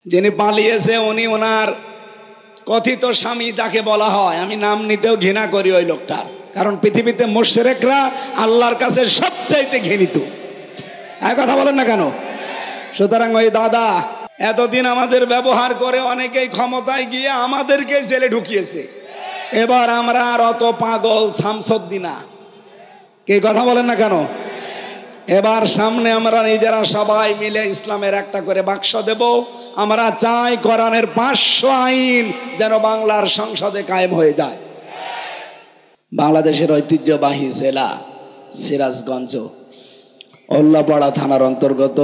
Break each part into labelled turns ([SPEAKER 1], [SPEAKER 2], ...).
[SPEAKER 1] যিনি পালিয়েছে উনি ওনার কথিত স্বামী যাকে বলা হয়, আমি নাম নিতেও ঘৃণা করি ওই লোকটার, কারণ পৃথিবীতে মুশরিকরা আল্লাহর কাছে সবচাইতে ঘৃণিত। এক কথা বলেন না কেন? সুতরাং ওই দাদা এতদিন আমাদের ব্যবহার করে অনেকেই ক্ষমতায় গিয়ে আমাদেরকে জেলে ঢুকিয়েছে। এবার আমরা আর অত পাগল শামসুদ্দিন না, কে কথা বলেন না কেন? এবার সামনে আমরা নিজেরা সবাই মিলে ইসলামের একটা করে বাক্স দেব। আমরা চাই কোরআনের 500 আইন যেন বাংলার সংসদে কায়েম হয়ে যায়। বাংলাদেশের ঐতিহ্যবাহী জেলা সিরাজগঞ্জ উল্লাপাড়া থানার অন্তর্গত,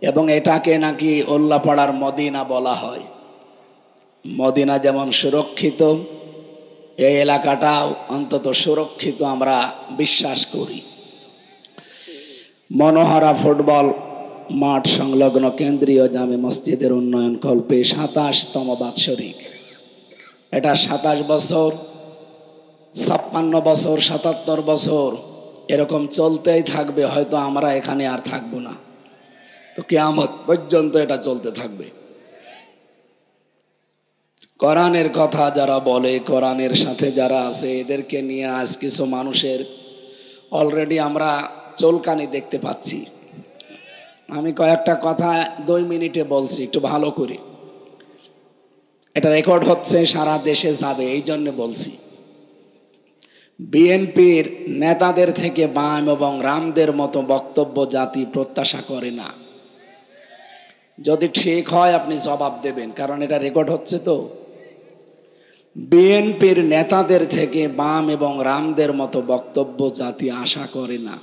[SPEAKER 1] এবং এটাকে নাকি উল্লাপাড়ার মদিনা বলা হয়। মদিনা যেমন সুরক্ষিত, এই এলাকাটাও অন্তত সুরক্ষিত আমরা বিশ্বাস করি। মনোহরা ফুটবল মাঠ সংলগ্ন কেন্দ্রীয় জামে মসজিদের উন্নয়ন কল্পে 27তম বাৎসরিক, এটা 27 বছর, 56 বছর, 77 বছর এরকম চলতেই থাকবে। হয়তো আমরা এখানে আর থাকবো না, তো কিয়ামত পর্যন্ত এটা চলতে থাকবে। কোরআনের কথা যারা বলে, কোরআনের সাথে যারা আছে, এদেরকে নিয়ে আজ কিছু মানুষের অলরেডি আমরা চুলকানি দেখতে পাচ্ছি। আমি কয়েকটা কথা 2 মিনিটে বলছি, একটু ভালো করে। এটা রেকর্ড হচ্ছে, সারা দেশে যাবে, এই জন্য বলছি। বিএনপির নেতাদের থেকে বাম এবং রামদের মতো বক্তব্য জাতি প্রত্যাশা করে না। যদি ঠিক হয় আপনি জবাব দেবেন, কারণ এটা রেকর্ড হচ্ছে। তো বিএনপির নেতাদের থেকে বাম এবং রামদের মতো বক্তব্য জাতি আশা করে না।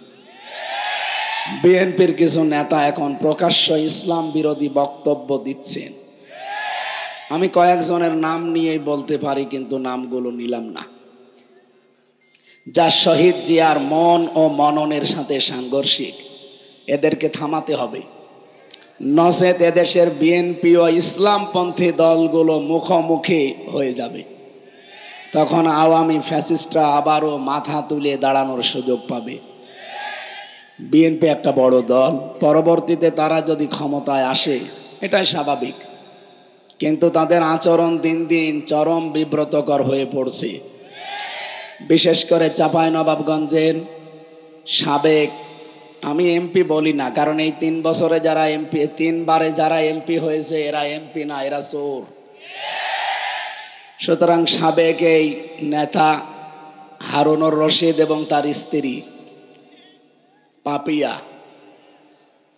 [SPEAKER 1] বিএনপির কিছু নেতা এখন প্রকাশ্য ইসলাম বিরোধী বক্তব্য দিচ্ছেন। আমি কয়েকজনের নাম নিয়েই বলতে পারি, কিন্তু নামগুলো নিলাম না, যা শহীদ জিয়ার মন ও মননের সাথে সাংঘর্ষিক। এদেরকে থামাতে হবে, নচেত এদেশের বিএনপি ও ইসলামপন্থী দলগুলো মুখোমুখি হয়ে যাবে। তখন আওয়ামী ফ্যাসিস্টরা আবারও মাথা তুলে দাঁড়ানোর সুযোগ পাবে। বিএনপি একটা বড় দল, পরবর্তীতে তারা যদি ক্ষমতায় আসে এটাই স্বাভাবিক, কিন্তু তাদের আচরণ দিন দিন চরম বিব্রতকর হয়ে পড়ছে। বিশেষ করে চাঁপাইনবাবগঞ্জের সাবেক, আমি এমপি বলি না, কারণ এই 3 বছরে যারা এমপি, 3 বারে যারা এমপি হয়েছে এরা এমপি না, এরা চোর। সুতরাং সাবেক এই নেতা হারুনুর রশিদ এবং তার স্ত্রী পাপিয়া,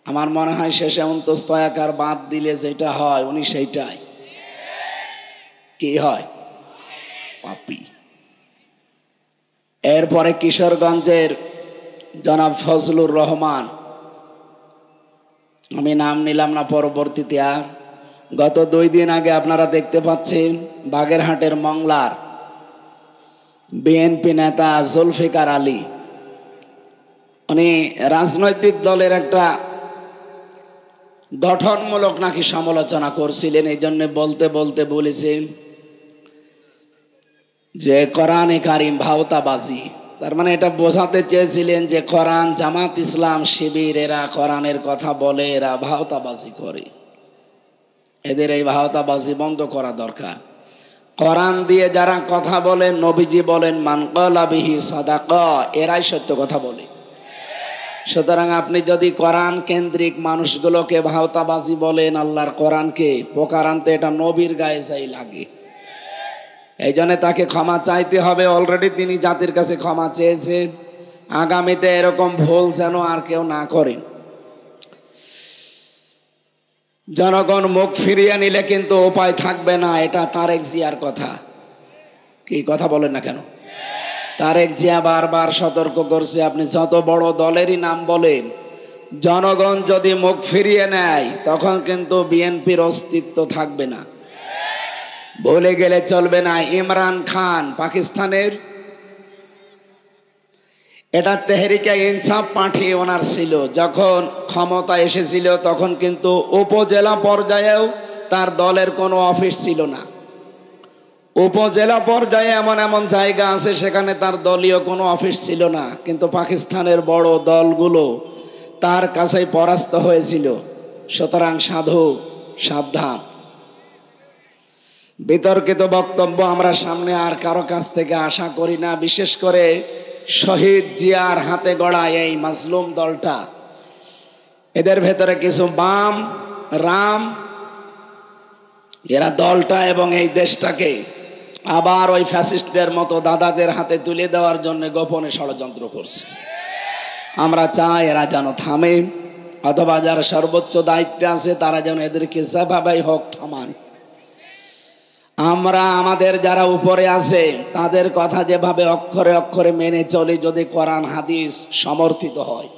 [SPEAKER 1] আমার মনে হয় শেষে অন্তস্তয়াকার বাদ দিলে যেটা হয় উনি সেইটাই। কি হয়? পাপি। এরপরে কিশোরগঞ্জের জনাব ফজলুর রহমান, আমি নাম নিলাম না পরবর্তীতে আর। গত 2 দিন আগে আপনারা দেখতে পাচ্ছেন বাগেরহাটের মংলার বিএনপি নেতা জুলফিকার আলী, উনি রাজনৈতিক দলের একটা গঠনমূলক নাকি সমালোচনা করছিলেন। এই জন্য বলতে বলতে বলেছেন যে কোরআনে কারিম ভাওতাবাজি। তার মানে এটা বোঝাতে চেয়েছিলেন যে কোরআন, জামাত ইসলাম, শিবির এরা কোরআনের কথা বলে, এরা ভাওতাবাজি করে। এদের এই ভাওতাবাজি বন্ধ করা দরকার। কোরআন দিয়ে যারা কথা বলেন, নবীজি বলেন মান ক্বালা বিহি সাদাকা, এরাই সত্য কথা বলে। সুতরাং আপনি যদি কোরআন কেন্দ্রিক মানুষগুলোকে ভাওতাবাজি বলেন, আল্লাহর কোরআনকে পোকার আনতে, এটা নবীর গায়ে যাই লাগে। এই জন্য তাকে ক্ষমা চাইতে হবে। অলরেডি তিনি জাতির কাছে ক্ষমা চেয়েছেন। আগামীতে এরকম ভুল যেন আর কেউ না করেন। জনগণ মুখ ফিরিয়ে নিলে কিন্তু উপায় থাকবে না, এটা তারেক জিয়ার কথা। কি কথা বলেন না কেন? তারেক জিয়া বারবার সতর্ক করছে, আপনি যত বড় দলেরই নাম বলেন, জনগণ যদি মুখ ফিরিয়ে নেয় তখন কিন্তু বিএনপির অস্তিত্ব থাকবে না। বলে গেলে চলবে না, ইমরান খান পাকিস্তানের, এটা তেহরিকে ইনসাফ পার্টি ওনার ছিল। যখন ক্ষমতা এসেছিল তখন কিন্তু উপজেলা পর্যায়েও তার দলের কোনো অফিস ছিল না। উপজেলা পর্যায়ে এমন এমন জায়গা আছে সেখানে তার দলীয় কোনো অফিস ছিল না, কিন্তু পাকিস্তানের বড় দলগুলো তার কাছেই পরাস্ত হয়েছিল। সুতরাং সাধু সাবধান। বিতর্কিত বক্তব্য আমরা সামনে আর কারো কাছ থেকে আশা করি না, বিশেষ করে শহীদ জিয়ার হাতে গড়া এই মাজলুম দলটা। এদের ভেতরে কিছু বাম রাম, এরা দলটা এবং এই দেশটাকে আবার ওই ফ্যাসিস্টদের মতো দাদাদের হাতে তুলে দেওয়ার জন্য গোপনে ষড়যন্ত্র করছে। আমরা চাই এরা যেন থামে, অথবা যারা সর্বোচ্চ দায়িত্বে আছে তারা যেন এদেরকে যেভাবেই হোক থামান। আমরা আমাদের যারা উপরে আছে তাদের কথা যেভাবে অক্ষরে অক্ষরে মেনে চলি, যদি কোরআন হাদিস সমর্থিত হয়।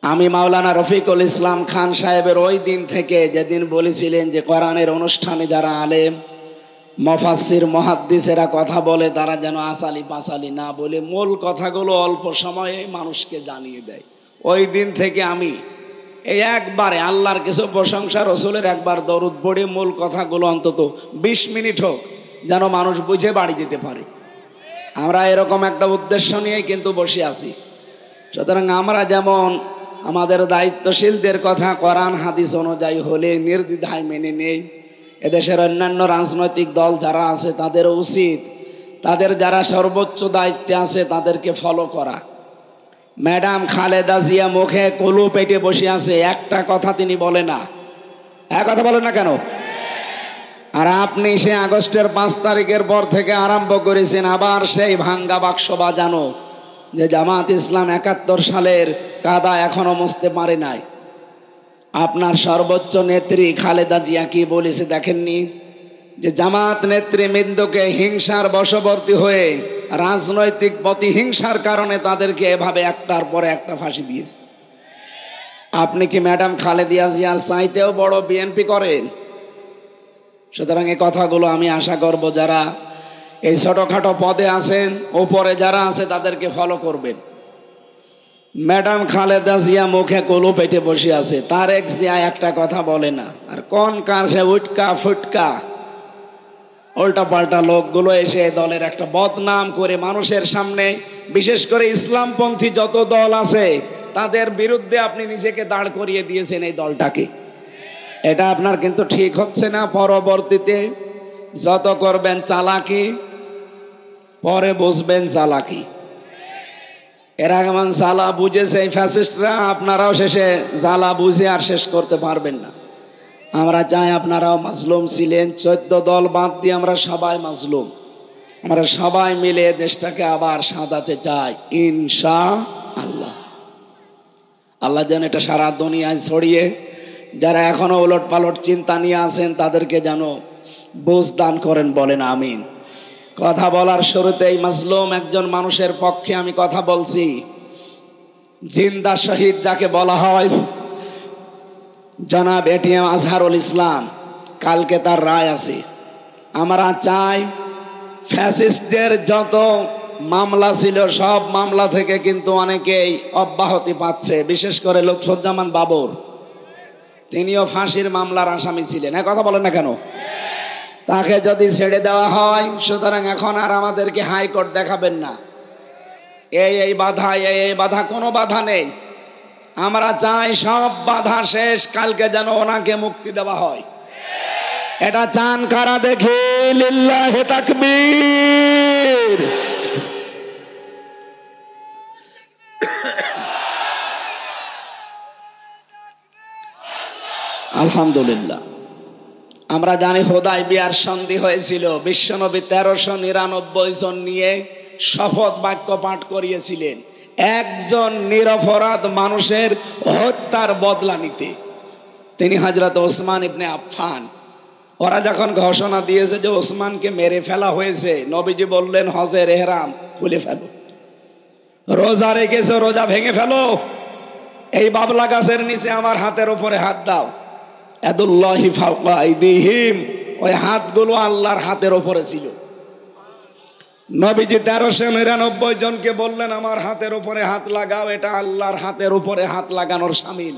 [SPEAKER 1] আমি মাওলানা রফিকুল ইসলাম খান সাহেবের ওই দিন থেকে যেদিন বলেছিলেন যে কোরআনের অনুষ্ঠানে যারা আলেম মুফাসসির মুহাদ্দিসেরা কথা বলে তারা যেন আসালি পাসালি না বলে মূল কথাগুলো অল্প সময়ে মানুষকে জানিয়ে দেয়, ওই দিন থেকে আমি এই একবারে আল্লাহর কিছু প্রশংসা, রসুলের একবার দরুদ পড়ে মূল কথাগুলো অন্তত 20 মিনিট হোক যেন মানুষ বুঝে বাড়ি যেতে পারে। আমরা এরকম একটা উদ্দেশ্য নিয়েই কিন্তু বসে আছি। সুতরাং আমরা যেমন আমাদের দায়িত্বশীলদের কথা কোরআন হাদিস অনুযায়ী হলে নির্দ্বিধায় মেনে নেই, এদেশের অন্যান্য রাজনৈতিক দল যারা আছে তাদেরও উচিত তাদের যারা সর্বোচ্চ দায়িত্বে আছে তাদেরকে ফলো করা। ম্যাডাম খালেদা জিয়া মুখে কলু পেটে বসে আছে, একটা কথা তিনি বলে না। এক কথা বলেন না কেন? আর আপনি সে আগস্টের 5 তারিখের পর থেকে আরম্ভ করেছেন আবার সেই ভাঙ্গা বাক্স বাজানো যে জামাত ইসলাম 71 সালের কাদা এখনো মুছতে পারে নাই। আপনার সর্বোচ্চ নেত্রী খালেদা জিয়া কি বলেছে দেখেননি? যে জামাত নেতৃবৃন্দকে হিংসার বশবর্তী হয়ে রাজনৈতিক প্রতিহিংসার কারণে তাদেরকে এভাবে একটার পরে একটা ফাঁসি দিয়েছে। আপনি কি ম্যাডাম খালেদা জিয়ার চাইতেও বড় বিএনপি করেন? সুতরাং এই কথাগুলো আমি আশা করব যারা এই ছোটখাটো পদে আছেন, ওপরে যারা আছে তাদেরকে ফলো করবেন। ম্যাডাম খালেদা জিয়া মুখে কলু পেটে বসে আছে, তারেক জিয়া একটা কথা বলে না। আর কোন কার সে উটকা ফুটকা উল্টা পাল্টা লোকগুলো এসে দলের একটা বদনাম করে মানুষের সামনে, বিশেষ করে ইসলামপন্থী যত দল আছে তাদের বিরুদ্ধে আপনি নিজেকে দাঁড় করিয়ে দিয়েছেন এই দলটাকে। এটা আপনার কিন্তু ঠিক হচ্ছে না। পরবর্তীতে যত করবেন চালাকি, পরে বুঝবেন চালাকি। এরা কেমন জ্বালা বুঝেছে এই ফ্যাসিস্টরা, আপনারাও শেষে জ্বালা বুঝে আর শেষ করতে পারবেন না। আমরা চাই আপনারাও মাজলুম ছিলেন, 14 দল বাদ দিয়ে আমরা সবাই মাজলুম। আমরা সবাই মিলে দেশটাকে আবার সাজাতে চাই ইনশাআল্লাহ। আল্লাহ যেন এটা সারা দুনিয়ায় ছড়িয়ে যারা এখনো উলট পালট চিন্তা নিয়ে আছেন তাদেরকে যেন বুঝ দান করেন, বলেন আমিন। কথা বলার শুরুতেই মাজলুম একজন মানুষের পক্ষে আমি কথা বলছি। জিন্দা শহীদ যাকে বলা হয় জনাব এটিএম আজহারুল ইসলাম, কালকে তার রায় আছে। আমরা চাই ফ্যাসিস্টদের যত মামলা ছিল সব মামলা থেকে কিন্তু অনেকেই অব্যাহতি পাচ্ছে, বিশেষ করে লুৎফুজ্জামান বাবর, তিনিও ফাঁসির মামলার আসামি ছিলেন। কথা বলেন না কেন? তাকে যদি ছেড়ে দেওয়া হয়, সুতরাং এখন আর আমাদেরকে হাইকোর্ট দেখাবেন না, এই বাধা এই বাধা, কোনো বাধা নেই। আমরা চাই সব বাধা শেষ, কালকে যেন ওনাকে মুক্তি দেওয়া হয়। এটা চান কারা দেখে? লিল্লাহি তাকবীর। আলহামদুলিল্লাহ। আমরা জানি হুদায়বিয়ার সন্ধি হয়েছিল, বিশ্বনবী 1399 জন নিয়ে শপথ বাক্য পাঠ করিয়েছিলেন একজন নিরপরাধ মানুষের হত্যার বদলা নিতে, তিনি হযরত ওসমান ইবনে আফফান। ওরা যখন ঘোষণা দিয়েছে যে ওসমানকে মেরে ফেলা হয়েছে, নবীজি বললেন হজের এহরাম খুলে ফেলো, রোজা রেখেছো রোজা ভেঙে ফেলো, এই বাবলা গাছের নিচে আমার হাতের উপরে হাত দাও। ইয়াদুল্লাহি ফাওকা আইদিহিম, ওই হাতগুলো আল্লাহর হাতের উপরে ছিল। নবীজি 1399 জনকে বললেন আমার হাতের উপরে হাত লাগাও, এটা আল্লাহর হাতের উপরে হাত লাগানোর শামিল।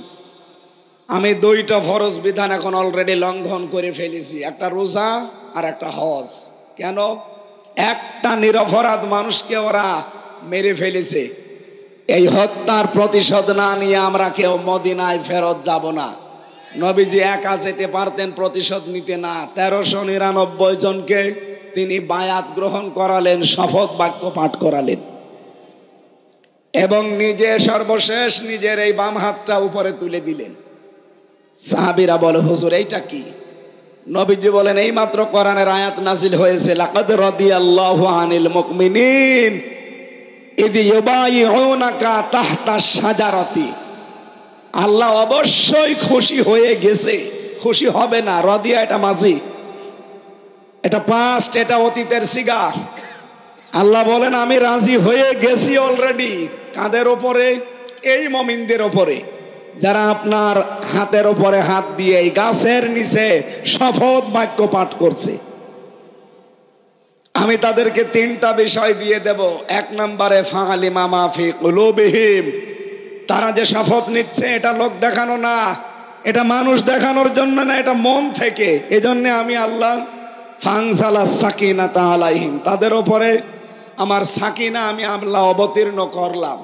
[SPEAKER 1] আমি 2টা ফরজ বিধান এখন অলরেডি লঙ্ঘন করে ফেলেছি, একটা রোজা আর একটা হজ। কেন? একটা নিরপরাধ মানুষকে ওরা মেরে ফেলেছে, এই হত্যার প্রতিশোধ না নিয়ে আমরা কেউ মদিনায় ফেরত যাব না। নবীজি একা যেতে পারতেন, প্রতিশোধ নিতে না। 1399 জনকে তিনি বায়াত গ্রহণ করালেন, শপথ বাক্য পাঠ করালেন এবং নিজে সর্বশেষ নিজের এই বাম হাতটা উপরে তুলে দিলেন। সাহাবীরা বলে, হুজুর এইটা কি? নবীজি বলেন, এই মাত্র কোরআনের আয়াত নাজিল হয়েছে, লাকাদ রাদিয়াল্লাহু আনিল মুমিনিন ইয ইউবাইউনাকা তাহতা শাজারাতি। আল্লাহ অবশ্যই খুশি হয়ে গেছে, খুশি হবে না। রাদিয়া এটা মাজি, এটা পাস্ট, এটা অতীতের সিগা। আল্লাহ বলেন আমি রাজি হয়ে গেছি অলরেডি। কাদের ওপরে? এই মুমিনদের ওপরে, যারা আপনার হাতের ওপরে হাত দিয়ে এই গাছের নিচে শপথ বাক্য পাঠ করছে। আমি তাদেরকে 3টা বিষয় দিয়ে দেব। 1 নম্বরে ফাআলিমা মা ফি কুলুবিহিম। তারা যে শপথ নিচ্ছে এটা লোক দেখানো না, এটা মানুষ দেখানোর জন্য না, এটা মন থেকে। এজন্য আমি আল্লাহ ফানজালা সাকিনাতা আলাইহিম, তাদের উপরে আমার সাকিনা আমি আল্লাহ অবতীর্ণ করলাম।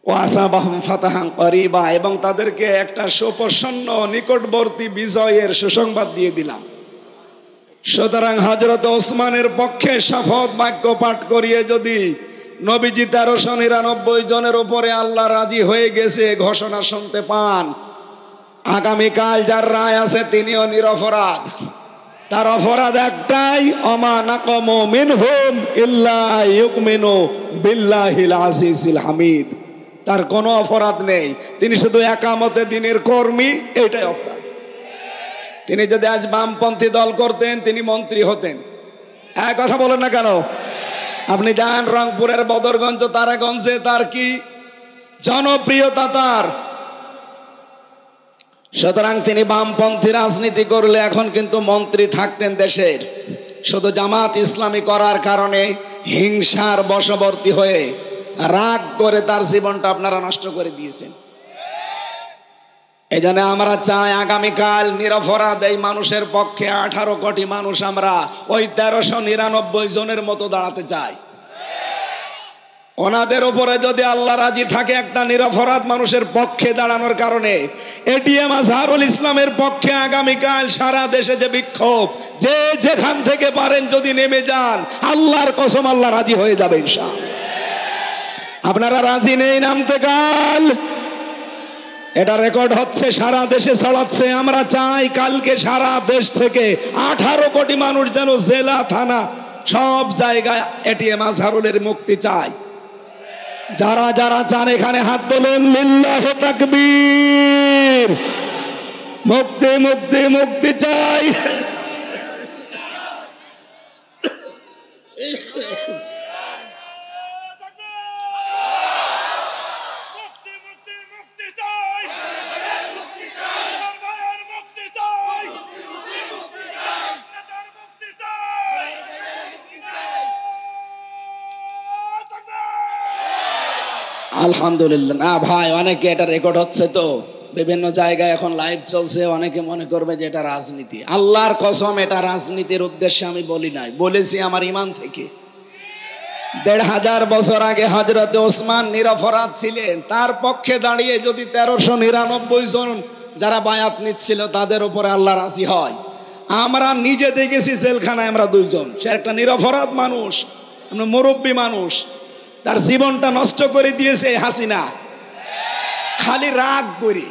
[SPEAKER 1] ওয়াসাবাহুম ফাতাহান করিবা, এবং তাদেরকে একটা সুপ্রসন্ন নিকটবর্তী বিজয়ের সুসংবাদ দিয়ে দিলাম। সুতরাং হযরত ওসমানের পক্ষে শপথ বাক্য পাঠ করিয়ে যদি নবীজি 1399 জনের উপরে আল্লাহ রাজি হয়ে গেছে ঘোষণা শুনতে পান, আগামীকাল যার রায় আছে তিনিও নিরপরাধ। তার অপরাধ একটাই, অমা নাকামু মিনহুম ইল্লা ইউমিনু বিল্লাহিল আজিজিল হামিদ। তার কোনো অপরাধ নেই, তিনি শুধু একামতে দিনের কর্মী, এটাই অপরাধ। তিনি যদি আজ বামপন্থী দল করতেন তিনি মন্ত্রী হতেন। এক কথা বলেন না কেন? আপনি যান রংপুরের বদরগঞ্জ, তারাগঞ্জে, তার কি জনপ্রিয়তা তার। সুতরাং তিনি বামপন্থী রাজনীতি করলে এখন কিন্তু মন্ত্রী থাকতেন দেশের। শুধু জামাত ইসলামী করার কারণে হিংসার বশবর্তী হয়ে রাগ করে তার জীবনটা আপনারা নষ্ট করে দিয়েছেন। এই জন্য আমরা চাই আগামীকাল নিরপরাধ এই মানুষের পক্ষে 18 কোটি মানুষ আমরা ওই 1399 জনের মতো দাঁড়াতে চাই। ওনাদের উপরে যদি আল্লাহ রাজি থাকে একটা নিরপরাধ মানুষের পক্ষে দাঁড়ানোর কারণে, এটিএম আজহারুল ইসলামের পক্ষে আগামীকাল সারা দেশে যে বিক্ষোভ, যে যেখান থেকে পারেন যদি নেমে যান, আল্লাহর কসম আল্লাহ রাজি হয়ে যাবে ইনশাআল্লাহ। আপনারা রাজি নেই নামতে কাল? এটা রেকর্ড হচ্ছে, সারা দেশে ছড়াচ্ছে। আমরা চাই কালকে সারা দেশ থেকে 18 কোটি মানুষ যেন জেলা থানা সব জায়গায় এটিএম আজহারুলের মুক্তি চায়। যারা যারা চান এখানে হাত তোলেন, লিল্লাহি তাকবীর। মুক্তি মুক্তি মুক্তি চাই। আলহামদুলিল্লাহ। না ভাই, অনেকে এটা রেকর্ড হচ্ছে তো বিভিন্ন জায়গায় এখন লাইভ চলছে, অনেকে মনে করবে যে এটা রাজনীতি। আল্লাহর কসম এটা রাজনীতির উদ্দেশ্যে আমি বলি নাই, বলেছি আমার ঈমান থেকে। 1500 বছর আগে হযরত ওসমান নিরপরাধ ছিলেন, তার পক্ষে দাঁড়িয়ে যদি 1399 জন যারা বায়াত নিচ্ছিল তাদের উপরে আল্লাহ রাজি হয়। আমরা নিজে দেখেছি জেলখানায় আমরা 2 জন, সে একটা নিরপরাধ মানুষ, মুরব্বী মানুষ, তার জীবনটা নষ্ট করে দিয়েছে হাসিনা। খালি রাগ করে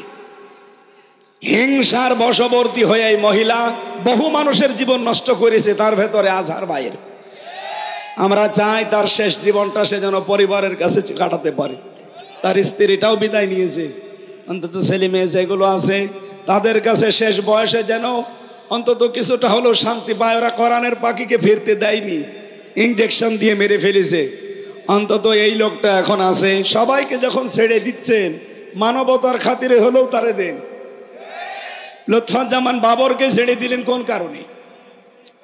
[SPEAKER 1] হিংসার বশবর্তী হয়ে এই মহিলা বহু মানুষের জীবন নষ্ট করেছে, তার ভেতরে আজহার ভাইয়ের। আমরা চাই তার শেষ জীবনটা সে যেন পরিবারের কাছে কাটাতে পারে। তার স্ত্রীটাও বিদায় নিয়েছে, অন্তত ছেলে মেয়ে যেগুলো আছে তাদের কাছে শেষ বয়সে যেন অন্তত কিছুটা হলেও শান্তি পায়। ওরা কোরআনের পাখিকে ফিরতে দেয়নি, ইনজেকশন দিয়ে মেরে ফেলেছে। অন্তত এই লোকটা এখন আছে। সবাইকে যখন ছেড়ে দিচ্ছেন, মানবতার খাতিরে হলেও তারে দেন। লুৎফুজ্জামান বাবরকে ছেড়ে দিলেন কোন কারণে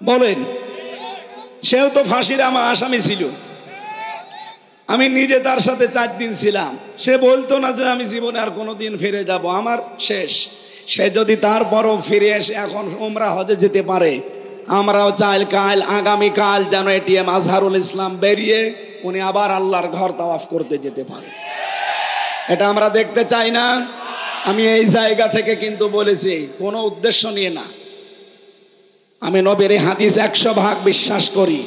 [SPEAKER 1] বলেন? সেও তো ফাঁসির আমার আসামি ছিল। আমি নিজে তার সাথে 4 দিন ছিলাম। সে বলতো না যে আমি জীবনে আর কোনোদিন ফিরে যাব, আমার শেষ। সে যদি তারপরও ফিরে এসে এখন উমরা হজে যেতে পারে, আমরাও চাই কাল আগামীকাল যেন এটিএম আজহারুল ইসলাম বেরিয়ে উনি আবার আল্লাহর ঘর তাওয়াফ করতে যেতে পারে। এটা আমরা দেখতে চাই না? আমি এই জায়গা থেকে কিন্তু বলেছি, কোনো উদ্দেশ্য নিয়ে না। আমি নবীর এই হাদিস 100% বিশ্বাস করি।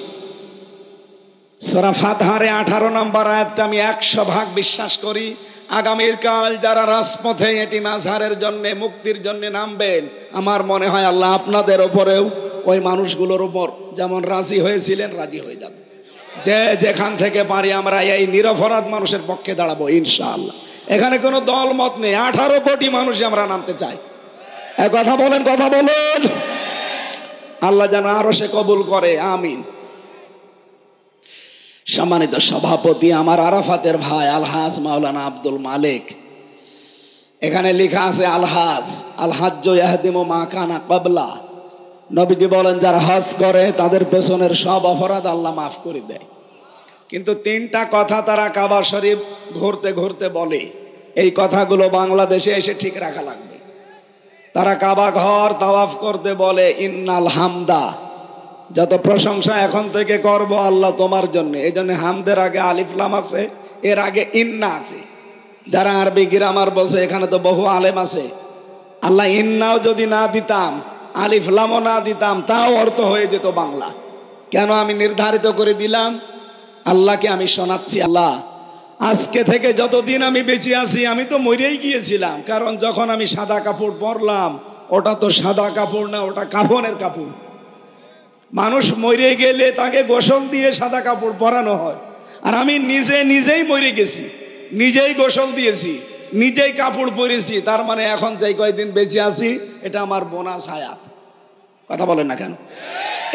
[SPEAKER 1] সূরা ফাতহার 18 নম্বর আয়াতটা আমি 100% বিশ্বাস করি। আগামীকাল যারা রাজপথে এটি মাঝহারের জন্য, মুক্তির জন্য নামবেন, আমার মনে হয় আল্লাহ আপনাদের ওপরেও ওই মানুষগুলোর উপর যেমন রাজি হয়েছিলেন রাজি হয়ে যাবে। যে যেখান থেকে পারি আমরা এই নিরপরাধ মানুষের পক্ষে দাঁড়াবো ইনশাআল্লাহ। এখানে কোনো দল মত নেই, 18 কোটি মানুষ আমরা নামতে চাই। কথা বলেন, কথা বলুন। আল্লাহ যেন আরো সে কবুল করে, আমিন। সম্মানিত সভাপতি, আমার আরাফাতের ভাই আলহাজ মাওলানা আব্দুল মালিক, এখানে লেখা আছে আলহাজ আলহাজ্জ ইয়াহদিমু মা কানা ক্বাবলা। নবীজি বলেন যারা হজ করে তাদের পেছনের সব অপরাধ আল্লাহ মাফ করে দেয়। কিন্তু 3টা কথা তারা কাবা শরীফ ঘুরতে ঘুরতে বলে, এই কথাগুলো বাংলাদেশে এসে ঠিক রাখা লাগবে। তারা কাবা ঘর তাওয়াফ করতে বলে ইন্নাল হামদা, যত প্রশংসা এখন থেকে করব আল্লাহ তোমার জন্য। এই জন্য হামদের আগে আলিফ লাম আছে, এর আগে ইন্না আছে। যারা আরবি গ্রামার বসে, এখানে তো বহু আলেম আছে। আল্লাহ ইন্নাও যদি না দিতাম, আলিফ লামও না দিতাম, তাও অর্থ হয়ে যেত বাংলা। কেন আমি নির্ধারিত করে দিলাম? আল্লাহকে আমি শোনাচ্ছি, আল্লাহ আজকে থেকে যতদিন আমি বেঁচে আছি, আমি তো মরেই গিয়েছিলাম। কারণ যখন আমি সাদা কাপড় পরলাম, ওটা তো সাদা কাপড় না, ওটা কাফনের কাপড়। মানুষ মরে গেলে তাকে গোসল দিয়ে সাদা কাপড় পরানো হয়, আর আমি নিজেই মরে গেছি, নিজেই গোসল দিয়েছি, নিজেই কাপড় পরেছি। তার মানে এখন যে কয়দিন বেঁচে আছি, এটা আমার বোনাস হায়াত। কথা বলেন না কেন?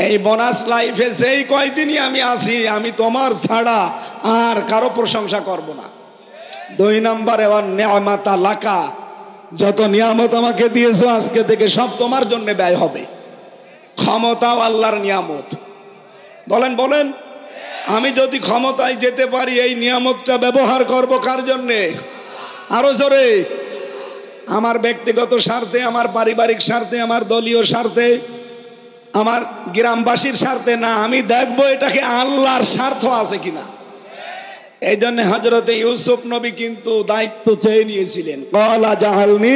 [SPEAKER 1] এই বোনাস লাইফে যেই কয়দিনই আমি আছি, আমি তোমার ছাড়া আর কারো প্রশংসা করব না। 2 নম্বরে ওয়ান নিয়ামাতা লাকা, যত নিয়ামত আমাকে দিয়েছো আজকে থেকে সব তোমার জন্য ব্যয় হবে। ক্ষমতাও আল্লাহর নিয়ামত। বলেন বলেন, আমি যদি ক্ষমতায় যেতে পারি, এই নিয়ামতটা ব্যবহার করব কার জন্যে? আরো জোরে। আমার ব্যক্তিগত স্বার্থে, আমার পারিবারিক স্বার্থে, আমার দলীয় স্বার্থে, আমার গ্রামবাসীর স্বার্থে না। আমি দেখব এটাকে আল্লাহর স্বার্থ আছে কিনা। এই জন্য হযরতে ইউসুফ নবী কিন্তু দায়িত্ব চেয়ে নিয়েছিলেন। ক্বালা জাআলনি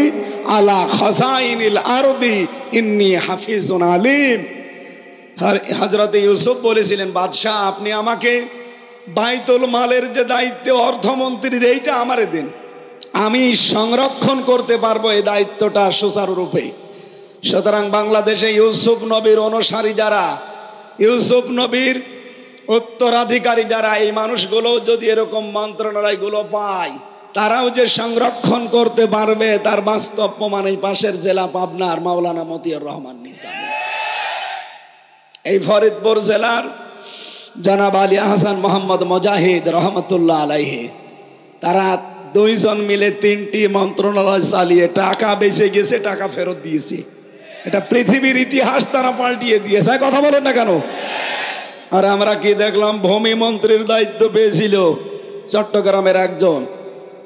[SPEAKER 1] আলা খাযাইনিল আরদি ইন্নী হাফিজুন আলিম। হযরতে ইউসুফ বলেছিলেন, বাদশাহ আপনি আমাকে বাইতুল মালের যে দায়িত্ব, অর্থমন্ত্রীর, এইটা আমারে দিন, আমি সংরক্ষণ করতে পারবো এই দায়িত্বটা সুচারুরূপে। সুতরাং বাংলাদেশে ইউসুফ নবীর অনুসারী যারা, ইউসুফ নবীর উত্তরাধিকারী যারা, এই মানুষগুলো যদি এরকম মন্ত্রণালয়গুলো পায়, তারাও যে সংরক্ষণ করতে পারবে তার বাস্তব প্রমাণ এই পাশের জেলা পাবনার মাওলানা মতিউর রহমান নিজামী। এই ফরিদপুর জেলার জনাব আলী আহসান মোহাম্মদ মুজাহিদ রহমতুল্লাহ আলাইহি, তারা 2 জন মিলে 3টি মন্ত্রণালয় চালিয়ে টাকা বেঁচে গেছে, টাকা ফেরত দিয়েছে। এটা পৃথিবীর ইতিহাস তারা পাল্টিয়ে দিয়েছে। কথা বলেন না কেন? আর আমরা কি দেখলাম, ভূমি মন্ত্রীর দায়িত্ব পেয়েছিল চট্টগ্রামের একজন,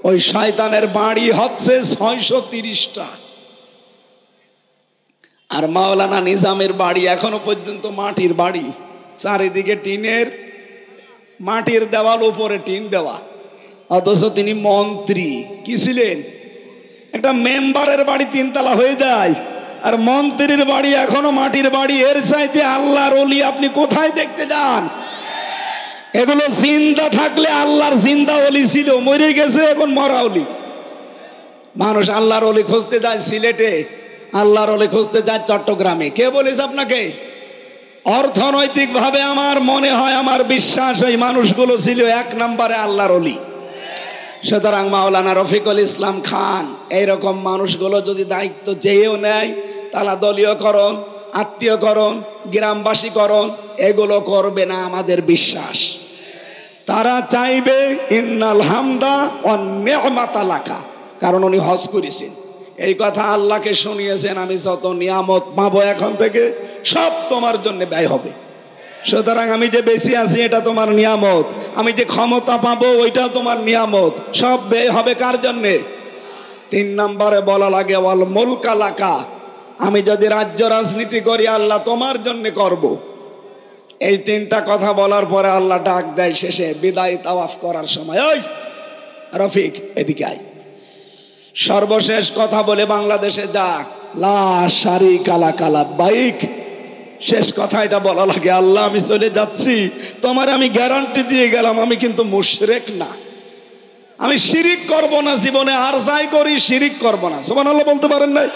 [SPEAKER 1] ওই শয়তানের বাড়ি হচ্ছে 630টা। আর মাওলানা নিজামের বাড়ি এখনো পর্যন্ত মাটির বাড়ি, চারিদিকে টিনের, মাটির দেওয়াল, উপরে টিন দেওয়া, অথচ তিনি মন্ত্রী। কি ছিলেন? একটা মেম্বারের বাড়ি 3 তলা হয়ে যায়, আর মন্ত্রীর বাড়ি এখনো মাটির বাড়ি। এর চাইতে আল্লাহর ওলি আপনি কোথায় দেখতে যান? এগুলো জিন্দা থাকলে আল্লাহর জিন্দা ওলি ছিল, মরে গেছে এখন মরা ওলি। মানুষ আল্লাহর ওলি খুঁজতে যায় সিলেটে, আল্লাহর ওলি খুঁজতে যায় চট্টগ্রামে। কে বলেছে আপনাকে? অর্থনৈতিকভাবে আমার মনে হয়, আমার বিশ্বাস, এই মানুষগুলো ছিল 1 নম্বরে আল্লাহর ওলি। সুতরাং মাওলানা রফিকুল ইসলাম খান, এইরকম মানুষগুলো যদি দায়িত্ব চেয়েও নেয়, তারা দলীয়করণ, আত্মীয়করণ, গ্রামবাসীকরণ এগুলো করবে না, আমাদের বিশ্বাস। তারা চাইবে ইন্নাল হামদা ওয়ান নি'মাতা লাকা, কারণ উনি হজ করেছেন। এই কথা আল্লাহকে শুনিয়েছেন, আমি যত নিয়ামত পাবো এখন থেকে সব তোমার জন্য ব্যয় হবে। সুতরাং আমি যে বেঁচে আছি এটা তোমার নিয়ামত, আমি যে ক্ষমতা পাবো ওইটাও তোমার নিয়ামত, সব ব্যয় হবে কার জন্যে? 3 নম্বরে বলা লাগে ওয়াল মুলকা লাকা, আমি যদি রাজ্য রাজনীতি করি আল্লাহ তোমার জন্য করব। এই 3টা কথা বলার পরে আল্লাহ ডাক দেয় শেষে বিদায় তাওয়াফ করার সময়, ওই রফিক এদিকে আয়। সর্বশেষ কথা বলে বাংলাদেশে যা লা শারিকা লাকা লাব্বাইক, শেষ কথা এটা বলা লাগে, আল্লাহ আমি চলে যাচ্ছি, তোমার আমি গ্যারান্টি দিয়ে গেলাম আমি কিন্তু মুশরিক না, আমি শিরিক করব না, জীবনে আর যাই করি শিরিক করব না। সুবহানাল্লাহ বলতে পারেন নাই?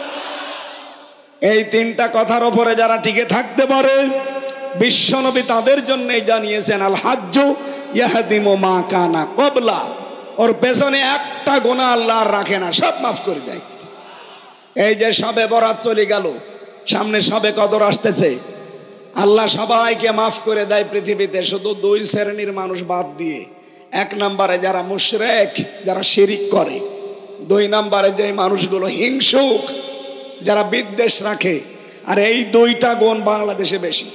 [SPEAKER 1] এই তিনটা কথার উপরে যারা টিকে থাকতে পারে, বিশ্বনবী তাদের জন্যই জানিয়েছেন আল হাজ্জু ইয়াহদিমু মা কানা ক্বাবলা, ওর পেছনে একটা গুনাহ আল্লাহ আর রাখে না, সব মাফ করে দেয়। এই যে শবে বরাত চলে গেল, সামনে শবে কদর আসতেছে, আল্লাহ সবাইকে মাফ করে দেয় পৃথিবীতে, শুধু দুই শ্রেণীর মানুষ বাদ দিয়ে। এক নম্বরে যারা মুশরিক, যারা শিরিক করে। দুই নম্বরে যে মানুষগুলো হিংসুক, যারা বিদ্বেষ রাখে। আর এই দুইটা গুণ বাংলাদেশে বেশি।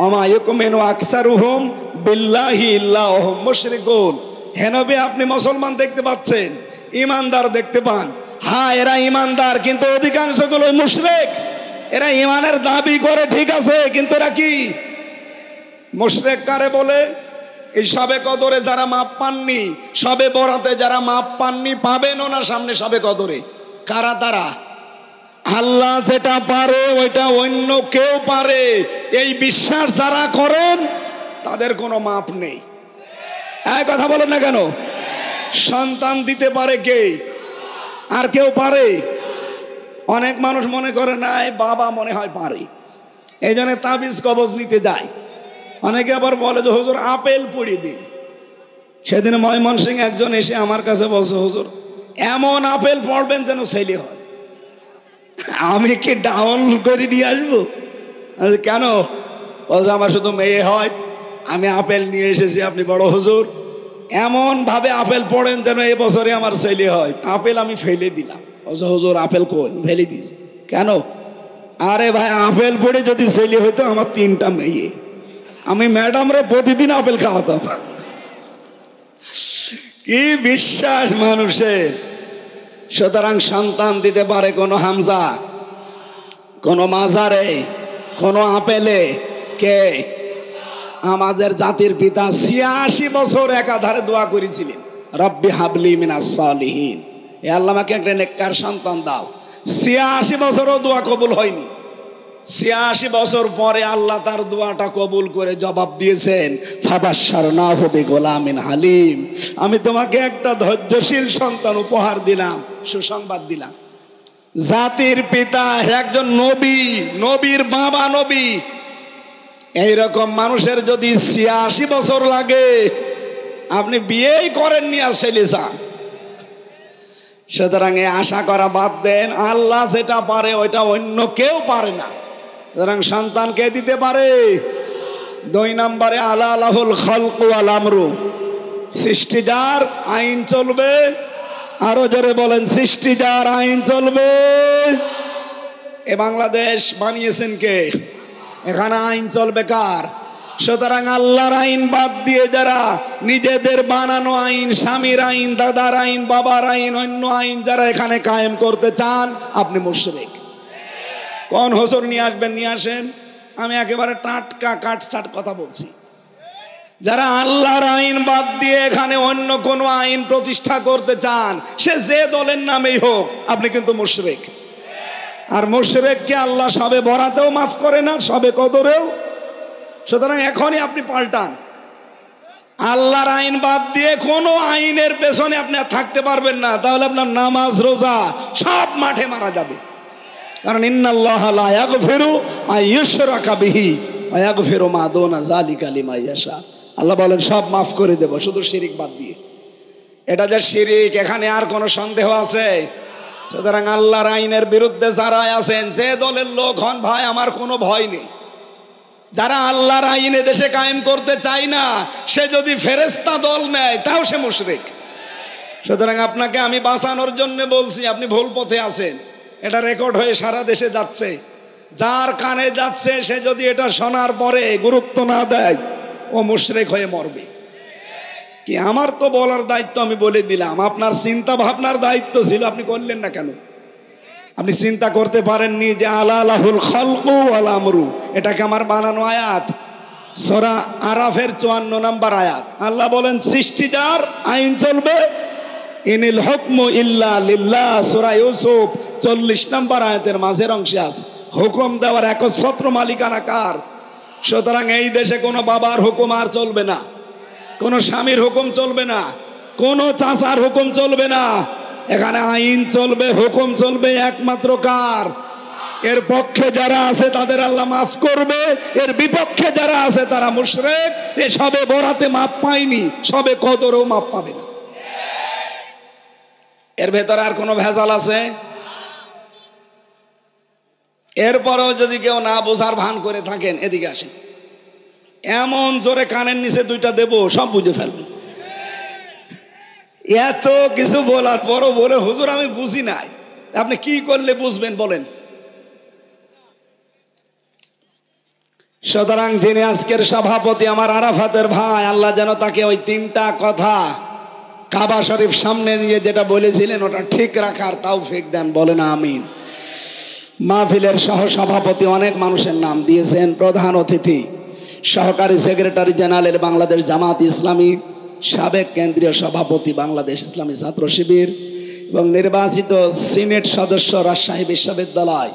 [SPEAKER 1] ওমা ইউমিনু আকসারুহুম বিল্লাহি ইল্লা ওয়াহুম মুশরিকুন। হে নবী, আপনি মুসলমান দেখতে পাচ্ছেন, ঈমানদার দেখতে পান, হ্যাঁ এরা ঈমানদার, কিন্তু অধিকাংশগুলো মুশরিক। এরা ঈমানের দাবি করে ঠিক আছে, কিন্তু এরা কি মুশরিক কারে বলে? এই শবে কদরে যারা মাপ পাননি, শবে বরাতে যারা মাপ পাননি, পাবেনও না সামনে শবে কদরে। কারা তারা? আল্লাহ যেটা পারে ওইটা অন্য কেউ পারে, এই বিশ্বাস যারা করেন তাদের কোনো মাপ নেই। এই কথা বলেন না কেন? সন্তান দিতে পারে কে? আর কেউ পারে? অনেক মানুষ মনে করে না বাবা মনে হয় পারে, এই জন্য তাবিজ কবজ নিতে যায়। অনেকে আবার বলে যে হুজুর আপেল পড়িয়ে দিন। সেদিন ময়মনসিংহ একজন এসে আমার কাছে বলছে, হুজুর এমন আপেল পড়বেন যেন ছেলে হয়। আমি কি ডাউন করে নিয়ে আসবো? কেন? বলছে আমার শুধু মেয়ে হয়, আমি আপেল নিয়ে এসেছি, আপনি বড় হুজুর এমন ভাবে আপেল পড়েন যেন এবছরে আমার ছেলে হয়। আপেল আমি ফেলে দিলাম। বলছে হুজুর আপেল কই? ফেলে দিস কেন? আরে ভাই, আপেল পড়ে যদি ছেলে হইতো আমার 3টা মেয়ে, আমি ম্যাডামরে প্রতিদিন আপেল খাওয়াতাম। কি বিশ্বাস মানুষের! সুতরাং সন্তান দিতে পারে কোনো হামজা, কোনো মাজারে, কোনো আপেলে? কে? আমাদের জাতির পিতা 86 বছর একাধারে দোয়া করেছিলেন, রব্বি হাবলি মিনাস সালিহিন, এ আল্লাহ আমাকে একটা নেককার সন্তান দাও। 86 বছরও দোয়া কবুল হয়নি। 86 বছর পরে আল্লাহ তার দোয়াটা কবুল করে জবাব দিয়েছেন, ফাবাশশারনাহু বিগুলামিন হালিম, আমি তোমাকে একটা ধৈর্যশীল সন্তান উপহার দিলাম, সুসংবাদ দিলাম। জাতির পিতা একজন নবী, নবীর বাবা নবী। এইরকম মানুষের যদি 86 বছর লাগে, আপনি বিয়েই করেননি আর ছেলে চান। সুতরাং এই আশা করা বাদ দেন, আল্লাহ যেটা পারে ওইটা অন্য কেউ পারে না। সুতরাং সন্তান কে দিতে পারে? 2 নম্বরে আলা লাহুল খালকু ওয়াল আমরু, সৃষ্টি যার, আইন চলবে। আরো জোরে বলেন, সৃষ্টি যার, আইন চলবে। এ বাংলাদেশ বানিয়েছেন কে? এখানে আইন চলবে কার? সুতরাং আল্লাহর আইন বাদ দিয়ে যারা নিজেদের বানানো আইন, স্বামীর আইন, দাদার আইন, বাবার আইন, অন্য আইন যারা এখানে কায়েম করতে চান, আপনি মুশরিক। কোন হুজুর নিয়ে আসবেন? নিয়ে আসেন, আমি একেবারে টাটকা কাটছাট কথা বলছি। যারা আল্লাহর আইন বাদ দিয়ে এখানে অন্য কোন আইন প্রতিষ্ঠা করতে চান, সে যে দলের নামেই হোক, আপনি কিন্তু মুশরিক। আর মুশরিককে আল্লাহ সবে বরাতেও মাফ করে না, সবে কদরেও। সুতরাং এখনই আপনি পাল্টান। আল্লাহর আইন বাদ দিয়ে কোনো আইনের পেছনে আপনি আর থাকতে পারবেন না, তাহলে আপনার নামাজ রোজা সব মাঠে মারা যাবে। কারণ ইন্নাল্লাহা লা ইয়াগফিরু আইয়ুশরাকা বিহি ওয়া ইয়াগফিরু মা দুনা যালিকা লিমান ইয়াশা। আল্লাহ বলেন সব মাফ করে দেব, শুধু শিরিক বাদ দিয়ে। এটা যে শিরিক, এখানে আর কোনো সন্দেহ আছে? সুতরাং আল্লাহর আইনের বিরুদ্ধে যারা আছেন, যে দলের লোক হন ভাই, আমার কোনো ভয় নেই। যারা আল্লাহর আইনে দেশে কায়েম করতে চায় না, সে যদি ফেরেশতা দল নেয় তাও সে মুশরিক। সুতরাং আপনাকে আমি বাঁচানোর জন্য বলছি, আপনি ভুল পথে আছেন। এটা রেকর্ড হয়ে সারা দেশে যাচ্ছে। যার কানে যাচ্ছে সে যদি এটা শোনার পরে গুরুত্ব না দেয়, ও মুশরিক হয়ে মরবে। কি আমার তো বলার দায়িত্ব, আমি বলে দিলাম। আপনার চিন্তা ভাবনার দায়িত্ব ছিল, আপনি করলেন না কেন? আপনি চিন্তা করতে পারেননি যে আলা লাহুল খালকু ওয়াল আমরু, এটাকে আমার বানানো আয়াত। সূরা আরাফের 54 নম্বর আয়াত। আল্লাহ বলেন সৃষ্টি যার, আইন চলবে। ইনিল হুকমু ইল্লা লিল্লাহ, সূরা ইউসুফ 40 নম্বর আয়াতের মাঝের অংশে আছে। হুকুম দেওয়ার একচ্ছত্র মালিকানা কার? সুতরাং এই দেশে কোনো বাবার হুকুম আর চলবে না, কোনো স্বামীর হুকুম চলবে না, কোনো চাচার হুকুম চলবে না। এখানে আইন চলবে, হুকুম চলবে একমাত্র কার? এর পক্ষে যারা আছে তাদের আল্লাহ মাফ করবে, এর বিপক্ষে যারা আছে তারা মুশরিক। এ সবে বরাতে মাপ পায়নি, সবে কদরেও মাপ পাবে না। এর ভেতরে আর কোনো ভেজাল আছে? এরপরেও যদি কেউ না বোঝার ভান করে থাকেন, এদিকে আসেন, এমন জোরে কানের নিচে দুইটা দেব, সব বুঝে ফেলবেন। এত কিছু বলার পরও বলে হুজুর আমি বুঝি নাই। আপনি কি করলে বুঝবেন বলেন? সুতরাং যিনি আজকের সভাপতি আমার আরাফাতের ভাই, আল্লাহ যেন তাকে ওই 3টা কথা কাবা শরীফ সামনে নিয়ে যেটা বলেছিলেন ওটা ঠিক রাখার তৌফিক দেন, বলেন আমিন। মাহফিলের সহ সভাপতি অনেক মানুষের নাম দিয়েছেন, প্রধান অতিথি সহকারী সেক্রেটারি জেনারেল বাংলাদেশ জামাত ইসলামী, সাবেক কেন্দ্রীয় সভাপতি বাংলাদেশ ইসলামী ছাত্র শিবির এবং নির্বাচিত সিনেট সদস্য রাজশাহী বিশ্ববিদ্যালয়